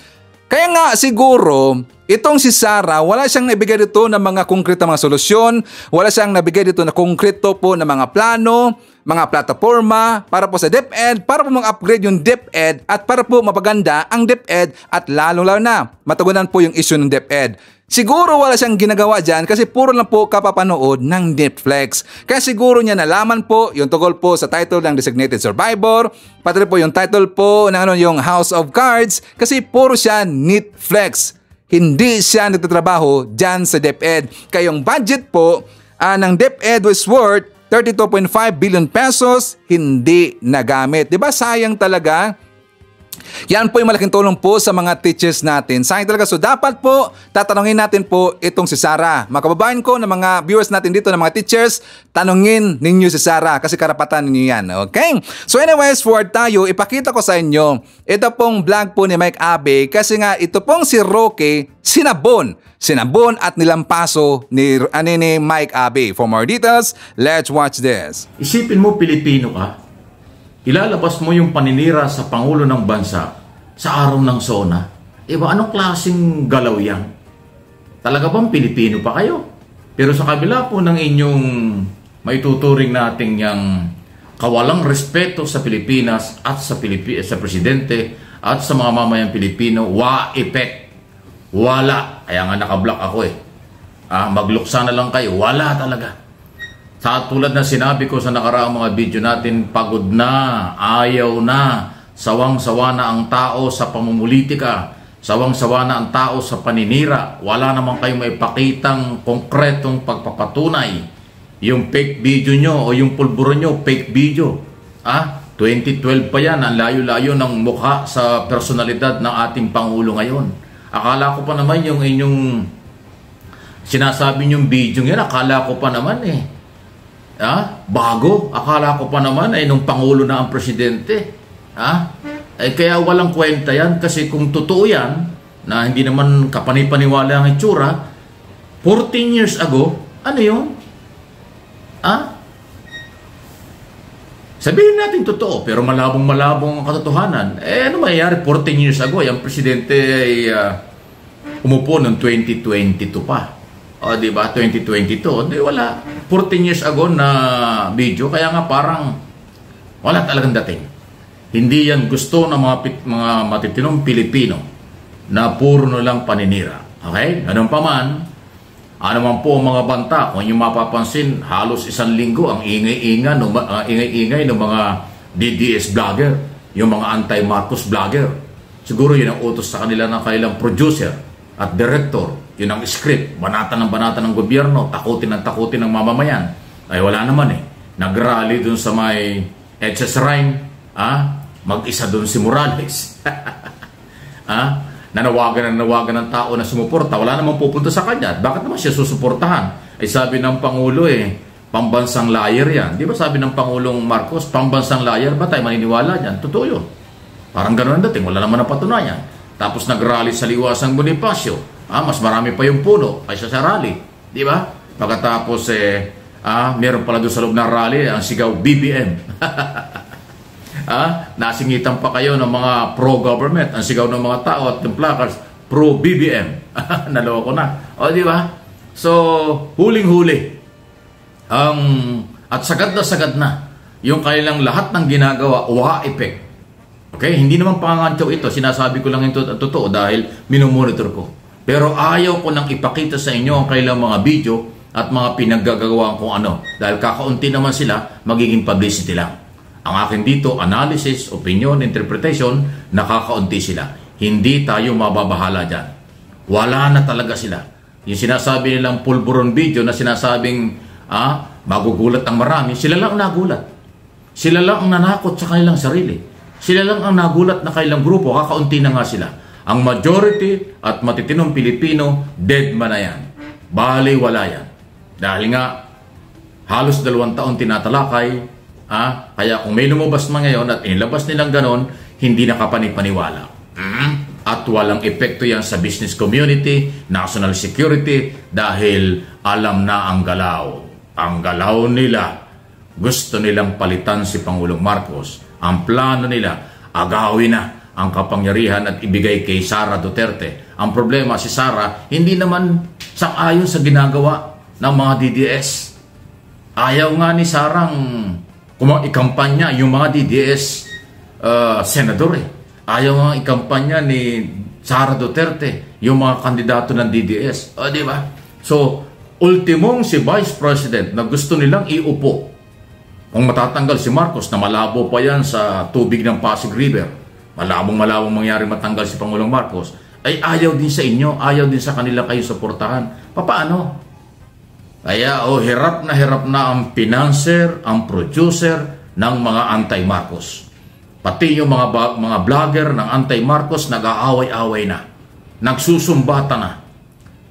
Kaya nga siguro, itong si Sara, wala siyang nabigay dito ng mga konkretong mga solusyon, wala siyang nabigay dito na konkreto po ng mga plano, mga plataforma para po sa DepEd, para po mag-upgrade yung DepEd at para po mapaganda ang DepEd at lalo-lalo na matagunan po yung issue ng DepEd. Siguro wala siyang ginagawa dyan kasi puro lang po kapapanood ng Netflix. Kaya siguro niya nalaman po yung tungkol po sa title ng Designated Survivor, pati po yung title po ng yung House of Cards kasi puro siya Netflix. Hindi siya nagtatrabaho dyan sa DepEd. Kaya yung budget po ng DepEd was worth 32.5 billion pesos, hindi nagamit. Diba sayang talaga? Yan po yung malaking tulong po sa mga teachers natin. Sayang talaga. So dapat po, tatanungin natin po itong si Sara. Mga kababayan ko, na mga viewers natin dito, na mga teachers, tanungin ninyo si Sara kasi karapatan ninyo yan. Okay? So anyways, forward tayo, ipakita ko sa inyo, ito pong vlog po ni Mike Abe kasi nga ito pong si Roque, sinabon at nilampaso ni Mike Abe. For more details, let's watch this. Isipin mo, Pilipino ka, ilalabas mo yung paninira sa Pangulo ng Bansa sa araw ng SONA. Iba, anong klaseng galaw yan? Talaga bang Pilipino pa kayo? Pero sa kabila po ng inyong maituturing nating yung kawalang respeto sa Pilipinas at sa Presidente at sa mga mamayang Pilipino, effect. Wala. Kaya nga nakablock ako eh. Magluksa na lang kayo. Wala talaga. Sa tulad na sinabi ko sa nakaraang mga video natin, pagod na, ayaw na, sawang-sawa na ang tao sa pamumulitika, sawang-sawa na ang tao sa paninira. Wala naman kayong maipakitang konkretong pagpapatunay. Yung fake video nyo o yung pulburo nyo, fake video. 2012 pa yan, ang layo-layo ng mukha sa personalidad ng ating Pangulo ngayon. Akala ko pa naman yung inyong sinasabi nyong video yan, akala ko pa naman bago. Akala ko pa naman nung Pangulo na ang Presidente. Kaya walang kwenta yan kasi kung totoo yan, na hindi naman kapanipaniwala ang itsura, 14 years ago, ano yun? Sabihin natin totoo, pero malabong-malabong ang katotohanan. Ano mayayari 14 years ago? Yung Presidente ay umupo noong 2022 pa. Diba? 2022. Di wala. 14 years ago na video, kaya nga parang wala talagang dating. Hindi yan gusto ng mga matitinong Pilipino na puro na lang paninira. Okay? Ganun pa man, Ano man po ang mga banta, kung yung mapapansin, halos 1 linggo ang ingay-ingay ng mga DDS vlogger, yung mga anti-Marcos vlogger. Siguro yun ang utos sa kanila ng kailang producer at director. Yun ang script, banatan ng gobyerno, takutin ng mamamayan. Ay wala naman eh. Nag-rally dun sa may EDSA Shrine, mag-isa dun si Morales. Nanawagan ng tao na sumuporta, wala namang pupunta sa kanya. Bakit naman siya susuportahan? Ay sabi ng Pangulo pambansang liar yan. Di ba sabi ng Pangulong Marcos, pambansang liar, ba tayo maniniwala yan? Totoo yun. Parang gano'n ang dating, wala naman ang patunayan. Tapos nag-rally sa Liwasang Bonifacio. Mas marami pa yung puno kaysa sa rally. Di ba? Pagkatapos meron pala doon sa loob ng rally ang sigaw BBM. Nasingitan pa kayo ng mga pro-government, ang sigaw ng mga tao at yung placards, pro-BBM. Naloko na. O, di ba? So, huling-huli. At sagad na yung kailang lahat ng ginagawa, waha effect. Okay? Hindi naman pangangansyaw ito. Sinasabi ko lang ito at totoo dahil minomonitor ko. Pero ayaw ko nang ipakita sa inyo ang kailang mga video at mga pinaggagawaan kung ano. Dahil kakaunti naman sila, magiging publicity lang. Ang akin dito, analysis, opinion, interpretation, nakakaunti sila. Hindi tayo mababahala dyan. Wala na talaga sila. Yung sinasabi nilang pulburon video na sinasabing magugulat ang marami, sila lang ang nagulat. Sila lang ang nanakot sa kanilang sarili. Sila lang ang nagulat na kailang grupo, kakaunti na nga sila. Ang majority at matitinong Pilipino, dead man na yan. Bali, wala yan. Dahil nga, halos 2 taon tinatalakay, kaya kung may lumabas man ngayon at inilabas nilang ganon, hindi nakapanipaniwala. At walang epekto yan sa business community, national security, dahil alam na ang galaw. Ang galaw nila, gusto nilang palitan si Pangulong Marcos. Ang plano nila, agawin na ang kapangyarihan at ibigay kay Sara Duterte. Ang problema, si Sara, hindi naman sang-ayon sa ginagawa ng mga DDS. Ayaw nga ni Sarang ikampanya yung mga DDS senador Ayaw nga ikampanya ni Sara Duterte yung mga kandidato ng DDS. Di ba? So, ultimong si Vice President na gusto nilang iupo. Kung matatanggal si Marcos na malabo pa yan sa tubig ng Pasig River, malabong mangyari matanggal si Pangulong Marcos, ay ayaw din sa inyo, ayaw din sa kanila kayo suportahan. Paano? Kaya hirap na ang financer, ang producer ng mga anti-Marcos. Pati yung mga vlogger ng anti-Marcos nag-aaway-away na. Nagsusumbata na.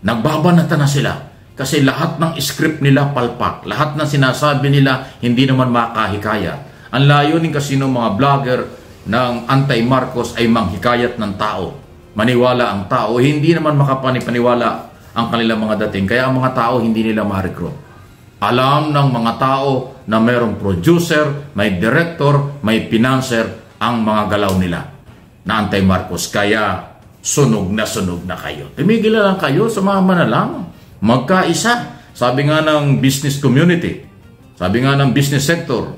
Nagbabanata na sila. Kasi lahat ng script nila palpak. Lahat ng sinasabi nila hindi naman makahikayat. Ang layunin kasi ng mga vlogger ng anti-Marcos ay manghikayat ng tao. Maniwala ang tao. Hindi naman makapanipaniwala ang kanilang mga dating. Kaya ang mga tao hindi nila ma-recruit. Alam ng mga tao na mayroong producer, may director, may financer ang mga galaw nila na anti-Marcos. Kaya sunog na kayo. Tumigil na lang kayo, sumama na lang. Magkaisa. Sabi nga ng business community, sabi nga ng business sector,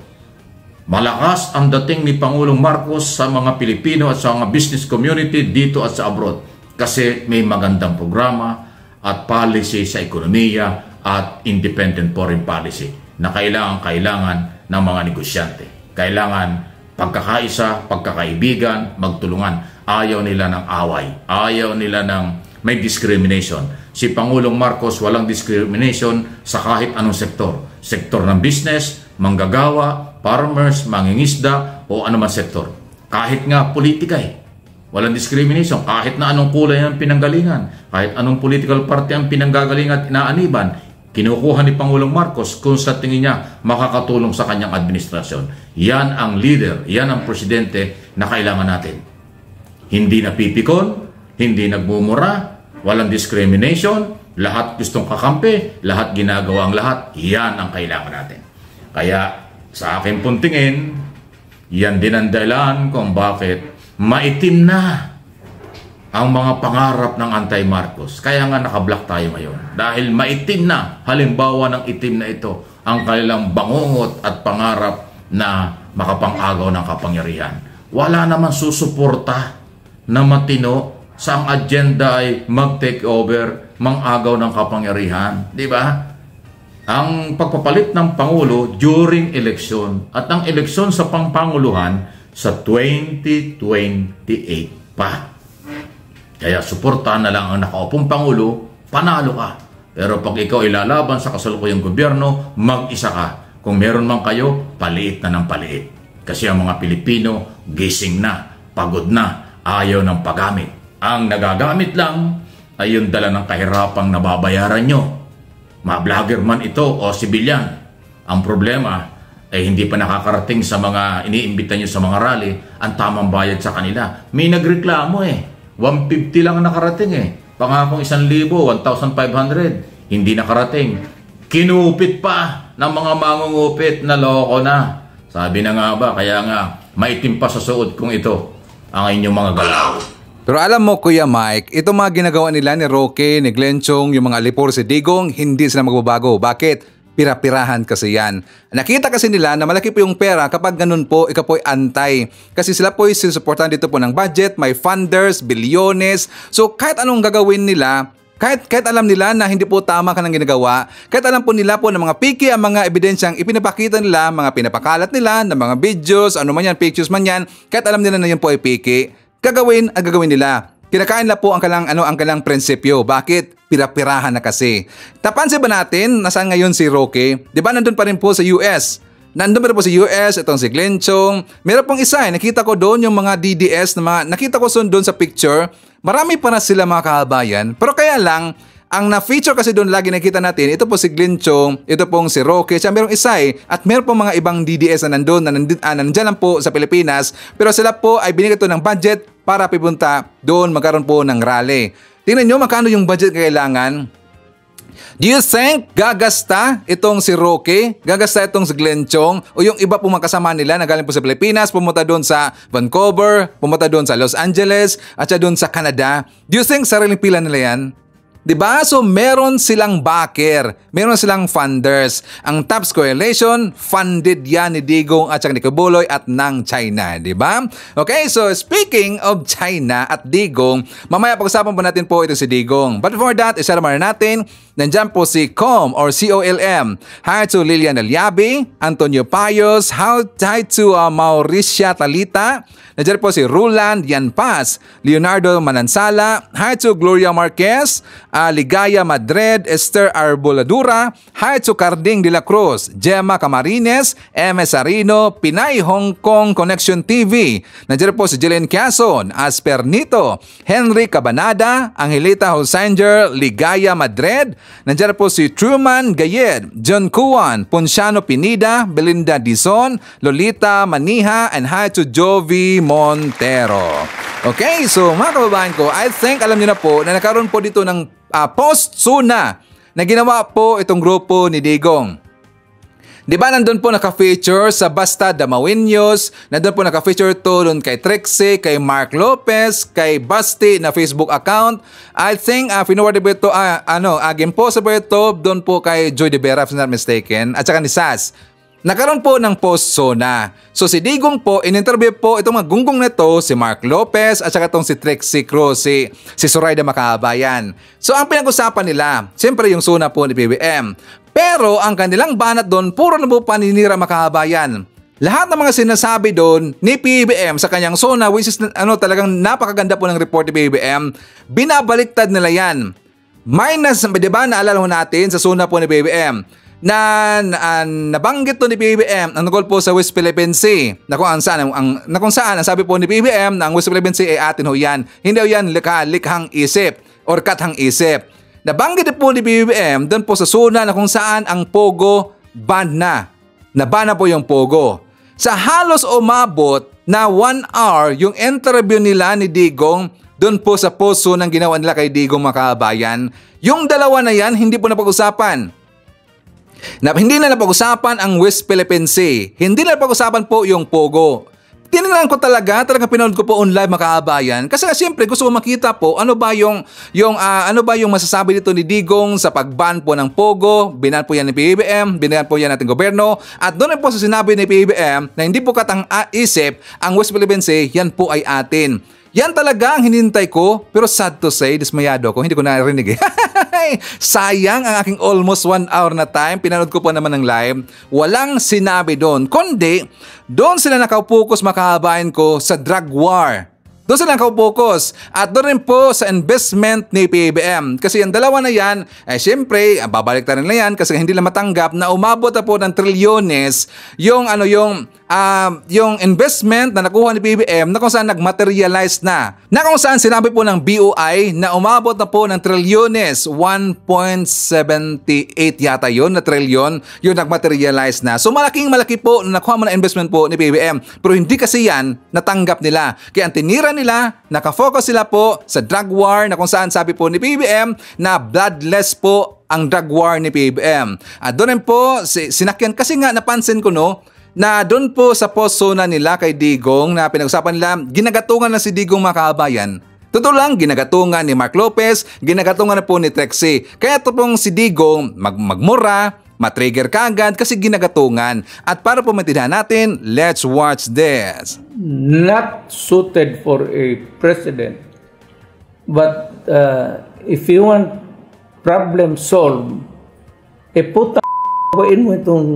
malakas ang dating ni Pangulong Marcos sa mga Pilipino at sa mga business community dito at sa abroad. Kasi may magandang programa at policy sa ekonomiya at independent foreign policy na kailangan ng mga negosyante. Kailangan pagkakaisa, pagkakaibigan, magtulungan. Ayaw nila ng away. Ayaw nila ng may discrimination. Si Pangulong Marcos walang discrimination sa kahit anong sektor. Sektor ng business, manggagawa, farmers, mangingisda o anuman sektor. Kahit nga politika walang discrimination. Kahit na anong kulay ang pinanggalingan, kahit anong political party ang pinanggagalingan at inaaniban, kinukuha ni Pangulong Marcos kung sa tingin niya makakatulong sa kanyang administrasyon. Yan ang leader, yan ang presidente na kailangan natin. Hindi napipikon, hindi nagmumura, walang discrimination, lahat gustong kakampi, lahat ginagawa ang lahat, yan ang kailangan natin. Kaya sa aking puntingin, yan din ang dahilan kung bakit maitim na ang mga pangarap ng anti-Marcos. Kaya nga nakablock tayo ngayon. Dahil maitim na, halimbawa ng itim na ito, ang kanilang bangungot at pangarap na makapang-agaw ng kapangyarihan. Wala naman susuporta na matino sa ang agenda ay mag-take over mangagaw ng kapangyarihan. Di ba? Ang pagpapalit ng Pangulo during election at ang eleksyon sa pangpanguluhan sa 2028 pa. Kaya suportahan na lang ang nakaupong Pangulo, panalo ka. Pero pag ikaw ilalaban sa kasalukuyang gobyerno, mag-isa ka. Kung meron man kayo, paliit na ng paliit. Kasi ang mga Pilipino, gising na, pagod na, ayaw ng paggamit. Ang nagagamit lang ay yung dala ng kahirapang nababayaran nyo. Ma-vlogger man ito o sibilyan. Ang problema ay hindi pa nakakarating sa mga iniimbita nyo sa mga rally ang tamang bayad sa kanila. May nagreklamo 150 lang ang nakarating Pangakong 1,000, 1,500. Hindi nakarating. Kinupit pa ng mga mangungupit na loko na. Sabi na nga ba, kaya nga maitim pa sa suot kong ito ang inyong mga galaw. Pero alam mo Kuya Mike, itong mga ginagawa nila ni Roque, ni Glenchong, yung mga alipor si Digong, hindi sila magbabago. Bakit? Pira-pirahan kasi yan. Nakita kasi nila na malaki po yung pera kapag ganun po, ikaw po ay antay. Kasi sila po ay sinusuportahan dito po ng budget, may funders, bilyones. So kahit anong gagawin nila, kahit alam nila na hindi po tama ka ng ginagawa, kahit alam po nila po na mga piki ang mga ebidensyang ipinapakita nila, mga pinapakalat nila, ng mga videos, ano man yan, pictures man yan, kahit alam nila na yun po ay piki, gagawin nila. Kinakain na po ang kalang prinsipyo. Bakit? Pira-pirahan na kasi. Napansin ba natin nasaan ngayon si Roque? Di ba nandun pa rin po sa US? Nandun pa rin po sa US, itong si Glenchong. Meron pong isa nakita ko doon yung mga DDS na mga, nakita ko doon sa picture. Marami pa na sila mga kahabayan. Pero kaya lang, ang na-feature kasi doon lagi nakita natin, ito po si Glenchong, ito pong si Roque, siya merong isa at meron pong mga ibang DDS na nandun, nandyan lang po sa Pilipinas, pero sila po ay binigyan ito ng budget para pipunta doon magkaroon po ng rally. Tingnan nyo magkano yung budget kailangan. Do you think gagasta itong si Roque, gagasta itong si Glenchong o yung iba pong makasama nila na galing po sa Pilipinas, pumunta doon sa Vancouver, pumunta doon sa Los Angeles at siya doon sa Canada? Do you think sariling pila nila yan? Diba? So meron silang backer, meron silang funders. Ang TAPS Coalition, funded yan ni Digong at ni Kibuloy at ng China. Diba? Okay, so speaking of China at Digong, mamaya pag-usapan po natin po ito si Digong. But before that, isa naman natin, nandyan po si COM or COLM. Hi to Lilian Alyabi, Antonio Payos, hi to Mauricia Talita, nandiyan po si Roland Yanpas, Leonardo Manansala, hi to Gloria Marquez, Ligaya Madrid, Esther Arboladura, hi to Carding de la Cruz, Gemma Camarines, MS Arino, Pinay Hong Kong Connection TV, nandiyan po si Jillian Quezon, Aspernito, Henry Cabanada, Angelita Hosanger, Ligaya Madrid, nandiyan po si Truman Gayed, John Cuan, Ponciano Pinida, Belinda Dizon, Lolita Maniha, and hi to Jovi Montero. Okay, so mga kababayan ko, I think alam niyo na po na nagkaroon po dito ng post-SUNA na ginawa po itong grupo ni Digong. Di ba nandun po naka-feature sa Basta Damawinyos, nandun po naka-feature to doon kay Trixie, kay Mark Lopez, kay Basti na Facebook account. I think forward po ito, again po sa ito doon po kay Joy De Vera, if not mistaken, at saka ni Sas. Nakaroon po ng post-SUNA. So si Digong po, in-interview po itong mga gunggong na to, si Mark Lopez at saka itong si Trixie Cruz, si Zoraida Makahabayan. So ang pinag-usapan nila, siyempre yung SUNA po ni PBM. Pero ang kanilang banat doon, puro na po paninira Makahabayan. Lahat ng mga sinasabi doon ni PBM sa kanyang SUNA, which is talagang napakaganda po ng report ni PBM, binabaliktad nila yan. Minus, di ba naalala mo natin sa SUNA po ni PBM, na nabanggit to ni PBM ang tungkol po sa West Philippine Sea na kung saan ang sabi po ni PBM na ang West Philippine Sea ay atin ho yan. Hindi ho yan likhang isip or kathang isip. Nabanggit po ni PBM doon po sa SUNA na kung saan ang Pogo ban na. Naban na po yung Pogo. Sa halos umabot na 1 hour yung interview nila ni Digong doon po sa post ng ginawa nila kay Digong Makahabayan. Yung dalawa na yan hindi po napag-usapan. Hindi na napag-usapan ang West Philippine Sea. Hindi na napag-usapan po yung Pogo. Tinignan ko talaga pinanood ko po on live Makahabayan kasi siyempre gusto ko makita po ano ba yung masasabi dito ni Digong sa pagban po ng Pogo. Binan po yan ni PBM, binan po yan nating gobyerno at doon po sa sinabi ni PBM na hindi po katang isip ang West Philippine Sea, yan po ay atin. Yan talaga ang hinintay ko, pero sad to say, dismayado ako, hindi ko narinig Ay, sayang ang aking almost 1 hour na time. Pinanood ko po naman ng live. Walang sinabi doon. Kundi, doon sila nakaupokus makahabain ko sa drug war. Doon sila nakaupokus. At doon rin po sa investment ni PBBM. Kasi yung dalawa na yan, syempre, babalik na rin na yan kasi hindi na matanggap na umabot na po ng trilyones yung investment na nakuha ni PBBM na kung saan nagmaterialize na. Na kung saan sinabi po ng BOI na umabot na po ng trilyones, 1.78 yata yun na trilyon yung nagmaterialize na. So malaki po na nakuha mo na investment po ni PBBM. Pero hindi kasi yan natanggap nila. Kaya ang tinira nila, nakafocus sila po sa drug war na kung saan sabi po ni PBBM na bloodless po ang drug war ni PBBM. At doon rin po sinakyan kasi nga napansin ko na doon po sa post zona nila kay Digong na pinag-usapan nila, ginagatungan na si Digong makabayan. Totoo lang, ginagatungan ni Mark Lopez, ginagatungan na po ni Trexie. Kaya ito pong si Digong magmura, matrigger kagad kasi ginagatungan. At para po maintindihan natin, let's watch this. Not suited for a president. But if you want problem solved, puta mo itong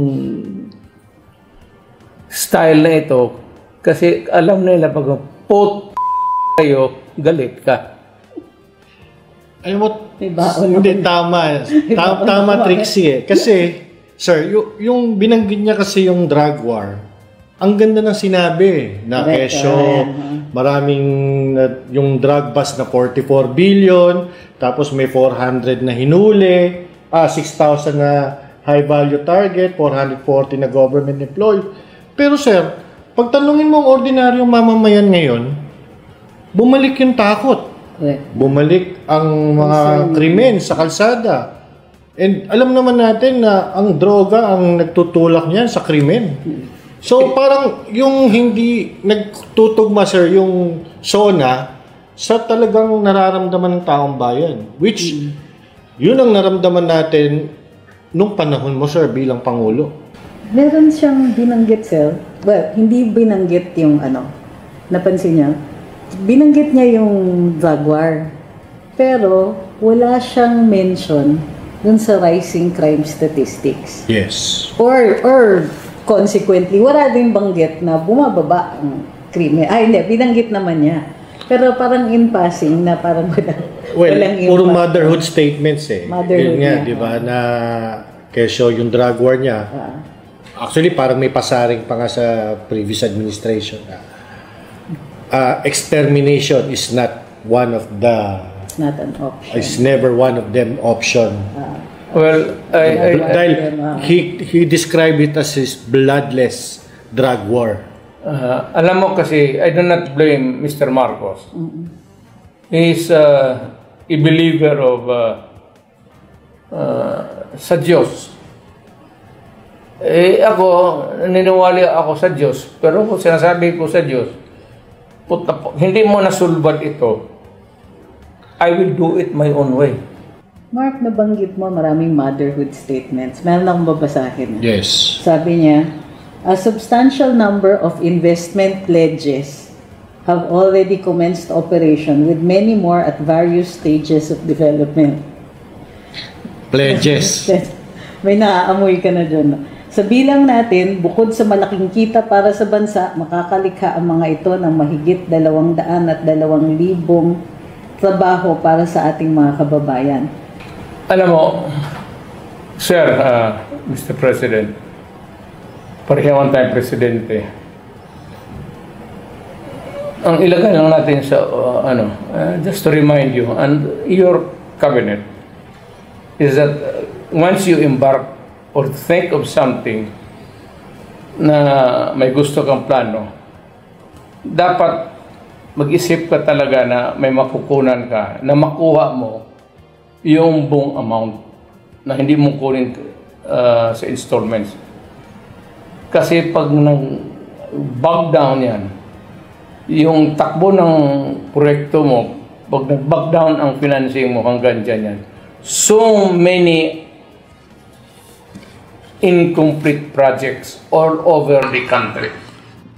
style na ito kasi alam nila pag kayo, galit ka. Alam mo, hindi tama. Tama Trixie Kasi, sir, yung binanggit niya kasi yung drug war, ang ganda ng sinabi na kesyo, maraming yung drug bust na 44 billion, tapos may 400 na hinuli, 6,000 na high value target, 440 na government employee. Pero sir, pag tanungin mo ang ordinaryong mamamayan ngayon, bumalik yung takot. Bumalik ang mga krimen sa kalsada. And alam naman natin na ang droga ang nagtutulak niyan sa krimen. So parang yung hindi nagtutugma sir yung SONA sa talagang nararamdaman ng taong bayan. Which yun ang naramdaman natin nung panahon mo sir bilang Pangulo. Meron siyang binanggit sir. Well, hindi binanggit yung napansin niya. Binanggit niya yung drug war. Pero wala siyang mention dun sa rising crime statistics. Yes. Or consequently, wala din banggit na bumababa ang krimen. Hindi, binanggit naman niya. Pero parang in passing na parang walang puro motherhood statements Motherhood yun nga, di ba, na kesyo yung drug war niya. Actually, parang may pasaring pa nga sa previous administration. Extermination is not one of the... It's not an option. It's never one of them option. Well, dahil he described it as his bloodless drug war. Alam mo kasi, I do not blame Mr. Marcos. He's a believer of sa Diyos. Ako, niniwala ako sa Diyos. Pero kung sinasabi ko sa Diyos, hindi mo nasulbad ito, I will do it my own way. Mark, nabanggit mo maraming motherhood statements. Meron akong babasahin. Yes. Sabi niya, a substantial number of investment pledges have already commenced operation with many more at various stages of development. Pledges. May naaamoy ka na dyan. Sa bilang natin, bukod sa malaking kita para sa bansa, makakalikha ang mga ito ng mahigit 200,000 trabaho para sa ating mga kababayan. Alam mo, Sir, Mr. President, parehawan tayong presidente. Ang ilagay lang natin sa, just to remind you, and your cabinet, is that once you embark or think of something na may gusto kang plano, dapat mag-isip ka talaga na may makukunan ka, na makuha mo yung buong amount na hindi mo kunin sa installments. Kasi pag nag-bug down yan, yung takbo ng proyekto mo, pag nag-bug down ang financing mo hanggang dyan yan, so many incomplete projects all over the country.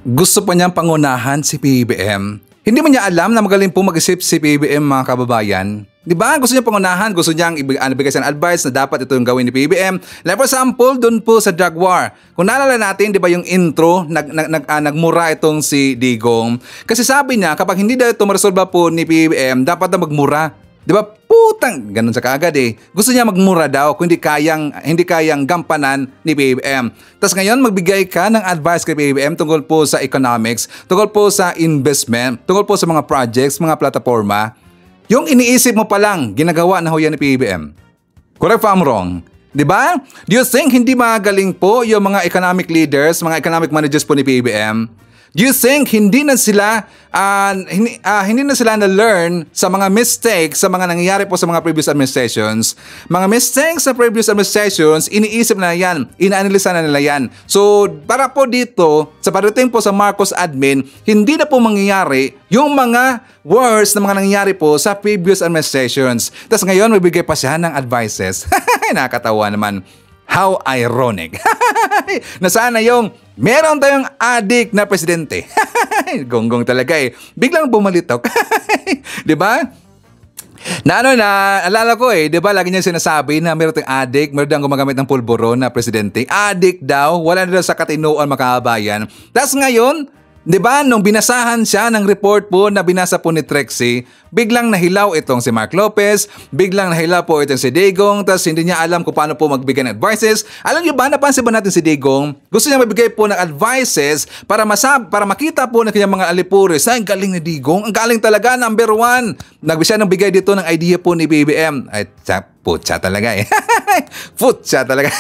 Gusto pa niyang pangunahan si PBBM. Hindi man niya alam na magaling po mag-isip si PBBM, mga kababayan. Di ba? Gusto niya pangunahan, gusto niyang ibigay siya ng advice na dapat ito yung gawin ni PBBM. Like for example, doon po sa drug war. Kung naalala natin, di ba yung intro, nagmura itong si Digong. Kasi sabi niya, kapag hindi daw ito maresolba po ni PBBM, dapat na magmura. Di ba? Putang, ganun sa kaagad eh. Gusto niya magmura daw kung hindi kayang gampanan ni PBBM. Tapos ngayon, magbigay ka ng advice kay PBBM tungkol po sa economics, tungkol po sa investment, tungkol po sa mga projects, mga plataforma. Yung iniisip mo pa lang, ginagawa na ho yan ni PBBM. Correct if I'm wrong. Diba? Do you think hindi magaling po yung mga economic leaders, mga economic managers po ni PBBM? Do you think hindi na sila na-learn sa mga mistakes sa mga nangyayari po sa mga previous administrations? Mga mistakes sa previous administrations, iniisip na yan, inaanalisa na nila yan. So, para po dito, sa pagdating po sa Marcos admin, hindi na po mangyayari yung mga worst na mga nangyayari po sa previous administrations. Tapos ngayon, magbigay pa siya ng advices. Nakakatawa naman. How ironic. Na sana yung meron tayong adik na presidente. Gonggong talaga eh. Biglang bumalitok. Diba? Alala ko eh, diba lagi niya sinasabi na meron tayong adik, meron tayong gumagamit ng pulburon na presidente. Adik daw, wala na daw sa katinoan makabayan. Tapos ngayon, diba, nung binasahan siya ng report po na binasa po ni Trixie, biglang nahilaw itong si Mark Lopez, biglang nahilaw po itong si Digong, tapos hindi niya alam kung paano po magbigay ng advices. Alam niyo ba, napansin ba natin si Digong? Gusto niya magbigay po ng advices para makita po ng kanyang mga alipuris. Ay, ang galing ni Digong, ang galing talaga, number 1. Nagbigay ng bigay dito ng idea po ni BBM. Ay, putya talaga eh. Putya talaga.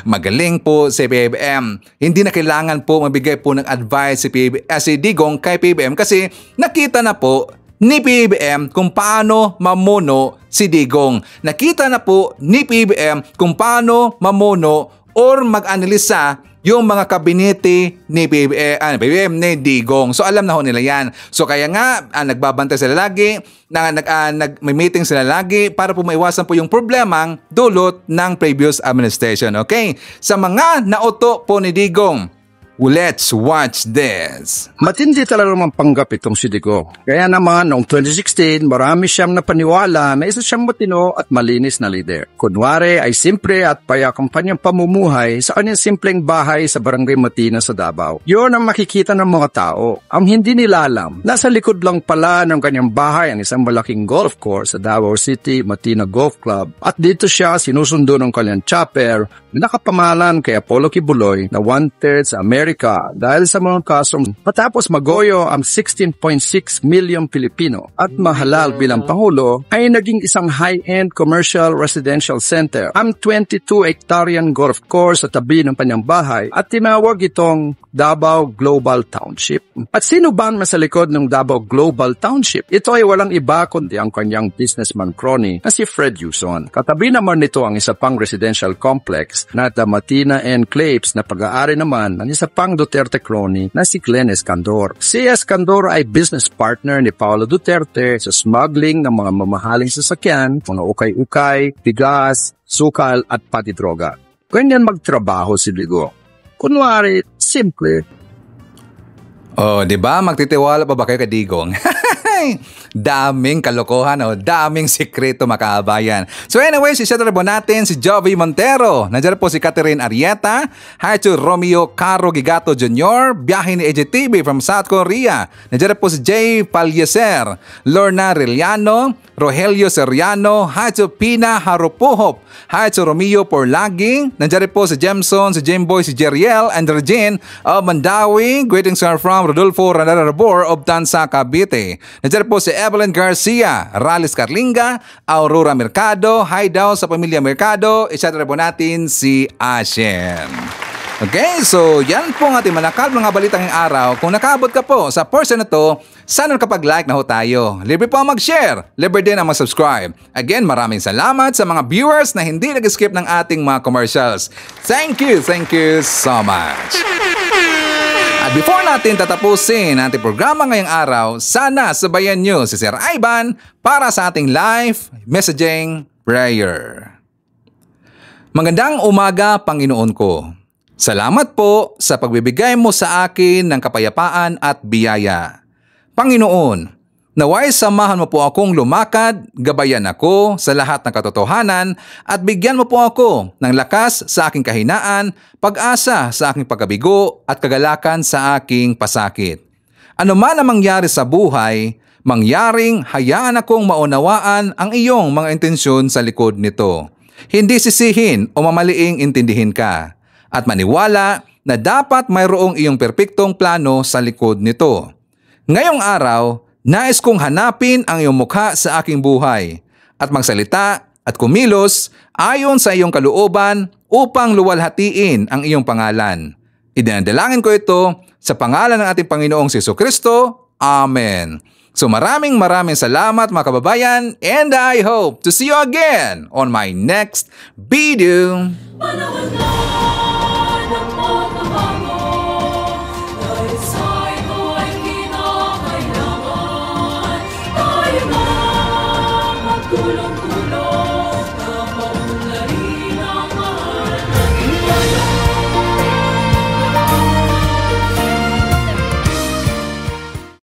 Magaling po si PBBM. Hindi na kailangan po mabigay po ng advice si Digong kay PBBM kasi nakita na po ni PBBM kung paano mamuno si Digong. Nakita na po ni PBBM kung paano mamuno or mag-analisa yung mga kabinete ni PBBM ni Digong. So alam na ho nila yan. So kaya nga nagbabantay sila lagi, may meeting sila lagi para po maiwasan po yung problemang dulot ng previous administration. Okay? Sa mga nauto po ni Digong, let's watch this. Matindi talaga naman panggap itong si Digong. Kaya naman, noong 2016, marami siyang napaniwala na isa siyang matino at malinis na leader. Kunwari ay simple at payak ang kanyang pamumuhay sa kanyang simpleng bahay sa Barangay Matina sa Davao. Yun ang makikita ng mga tao. Ang hindi nila alam, nasa likod lang pala ng kanyang bahay ang isang malaking golf course sa Davao City Matina Golf Club. At dito siya sinusundo ng kanyang chopper na nakapamalan kay Apollo Kibuloy na 1/3 sa Amerika dahil sa mga kasong matapos magoyo ang 16.6 million Pilipino at mahalal bilang Pangulo ay naging isang high-end commercial residential center ang 22-hectarean golf course sa tabi ng kanyang bahay at tinawag itong Davao Global Township. At sino ba ang nasa likod ng Davao Global Township? Ito ay walang iba kundi ang kanyang businessman crony na si Fred Yuson. Katabi naman nito ang isa pang residential complex na The Matina Enclaves na pag-aari naman ng isa pang Duterte crony na si Glenn Escandor. Si Escandor ay business partner ni Paolo Duterte sa smuggling ng mga mamahaling sasakyan, mga ukay-ukay, bigas, sukal at pati droga. Ganyan magtrabaho si Digong. Kunwari, simple. Oh, di ba? Magtitiwala pa ba kayo kay Digong? Daming kalokohan, daming sikreto makabayan. So anyway, sisyatrabo natin si Jovi Montero. Nandiyan po si Catherine Arieta, hi to Romeo Caro Gigato Jr., biyahe ni EJTV from South Korea. Nandiyan po si Jay Palyeser, Lorna Reliano, Rogelio Seriano, hi to Pina Harupuhop, hi to Romeo Porlagi. Nandiyan po si Jemson, si Jemboy, si Jeriel, and Regine of Mandawi. Greetings are from Rodolfo Ranarabor of Tansa, Cavite. Nandiyan po si Evelyn Garcia, Rales Carlinga, Aurora Mercado, hi daw sa pamilya Mercado. Isyatrabo natin si Ashen. Okay, so yan po ang ating manakal mga balitang ngayong araw. Kung nakaabot ka po sa portion na to, sana kapag-like na ho tayo. Libre po ang mag-share, libre din ang mag-subscribe. Again, maraming salamat sa mga viewers na hindi nag-skip ng ating mga commercials. Thank you so much. At before natin tatapusin ang ating programa ngayong araw, sana sabayan nyo si Sir Ivan para sa ating live messaging prayer. Magandang umaga, Panginoon ko. Salamat po sa pagbibigay mo sa akin ng kapayapaan at biyaya. Panginoon, Naway samahan mo po akong lumakad, gabayan ako sa lahat ng katotohanan at bigyan mo po ako ng lakas sa aking kahinaan, pag-asa sa aking pagkabigo at kagalakan sa aking pasakit. Ano man ang mangyari sa buhay, mangyaring hayaan akong maunawaan ang iyong mga intensyon sa likod nito. Hindi sisihin o mamaliing intindihin ka at maniwala na dapat mayroong iyong perpektong plano sa likod nito. Ngayong araw, nais kong hanapin ang iyong mukha sa aking buhay at magsalita at kumilos ayon sa iyong kalooban upang luwalhatiin ang iyong pangalan. Idinadalangin ko ito sa pangalan ng ating Panginoong Jesucristo. Amen. So maraming salamat mga kababayan, and I hope to see you again on my next video.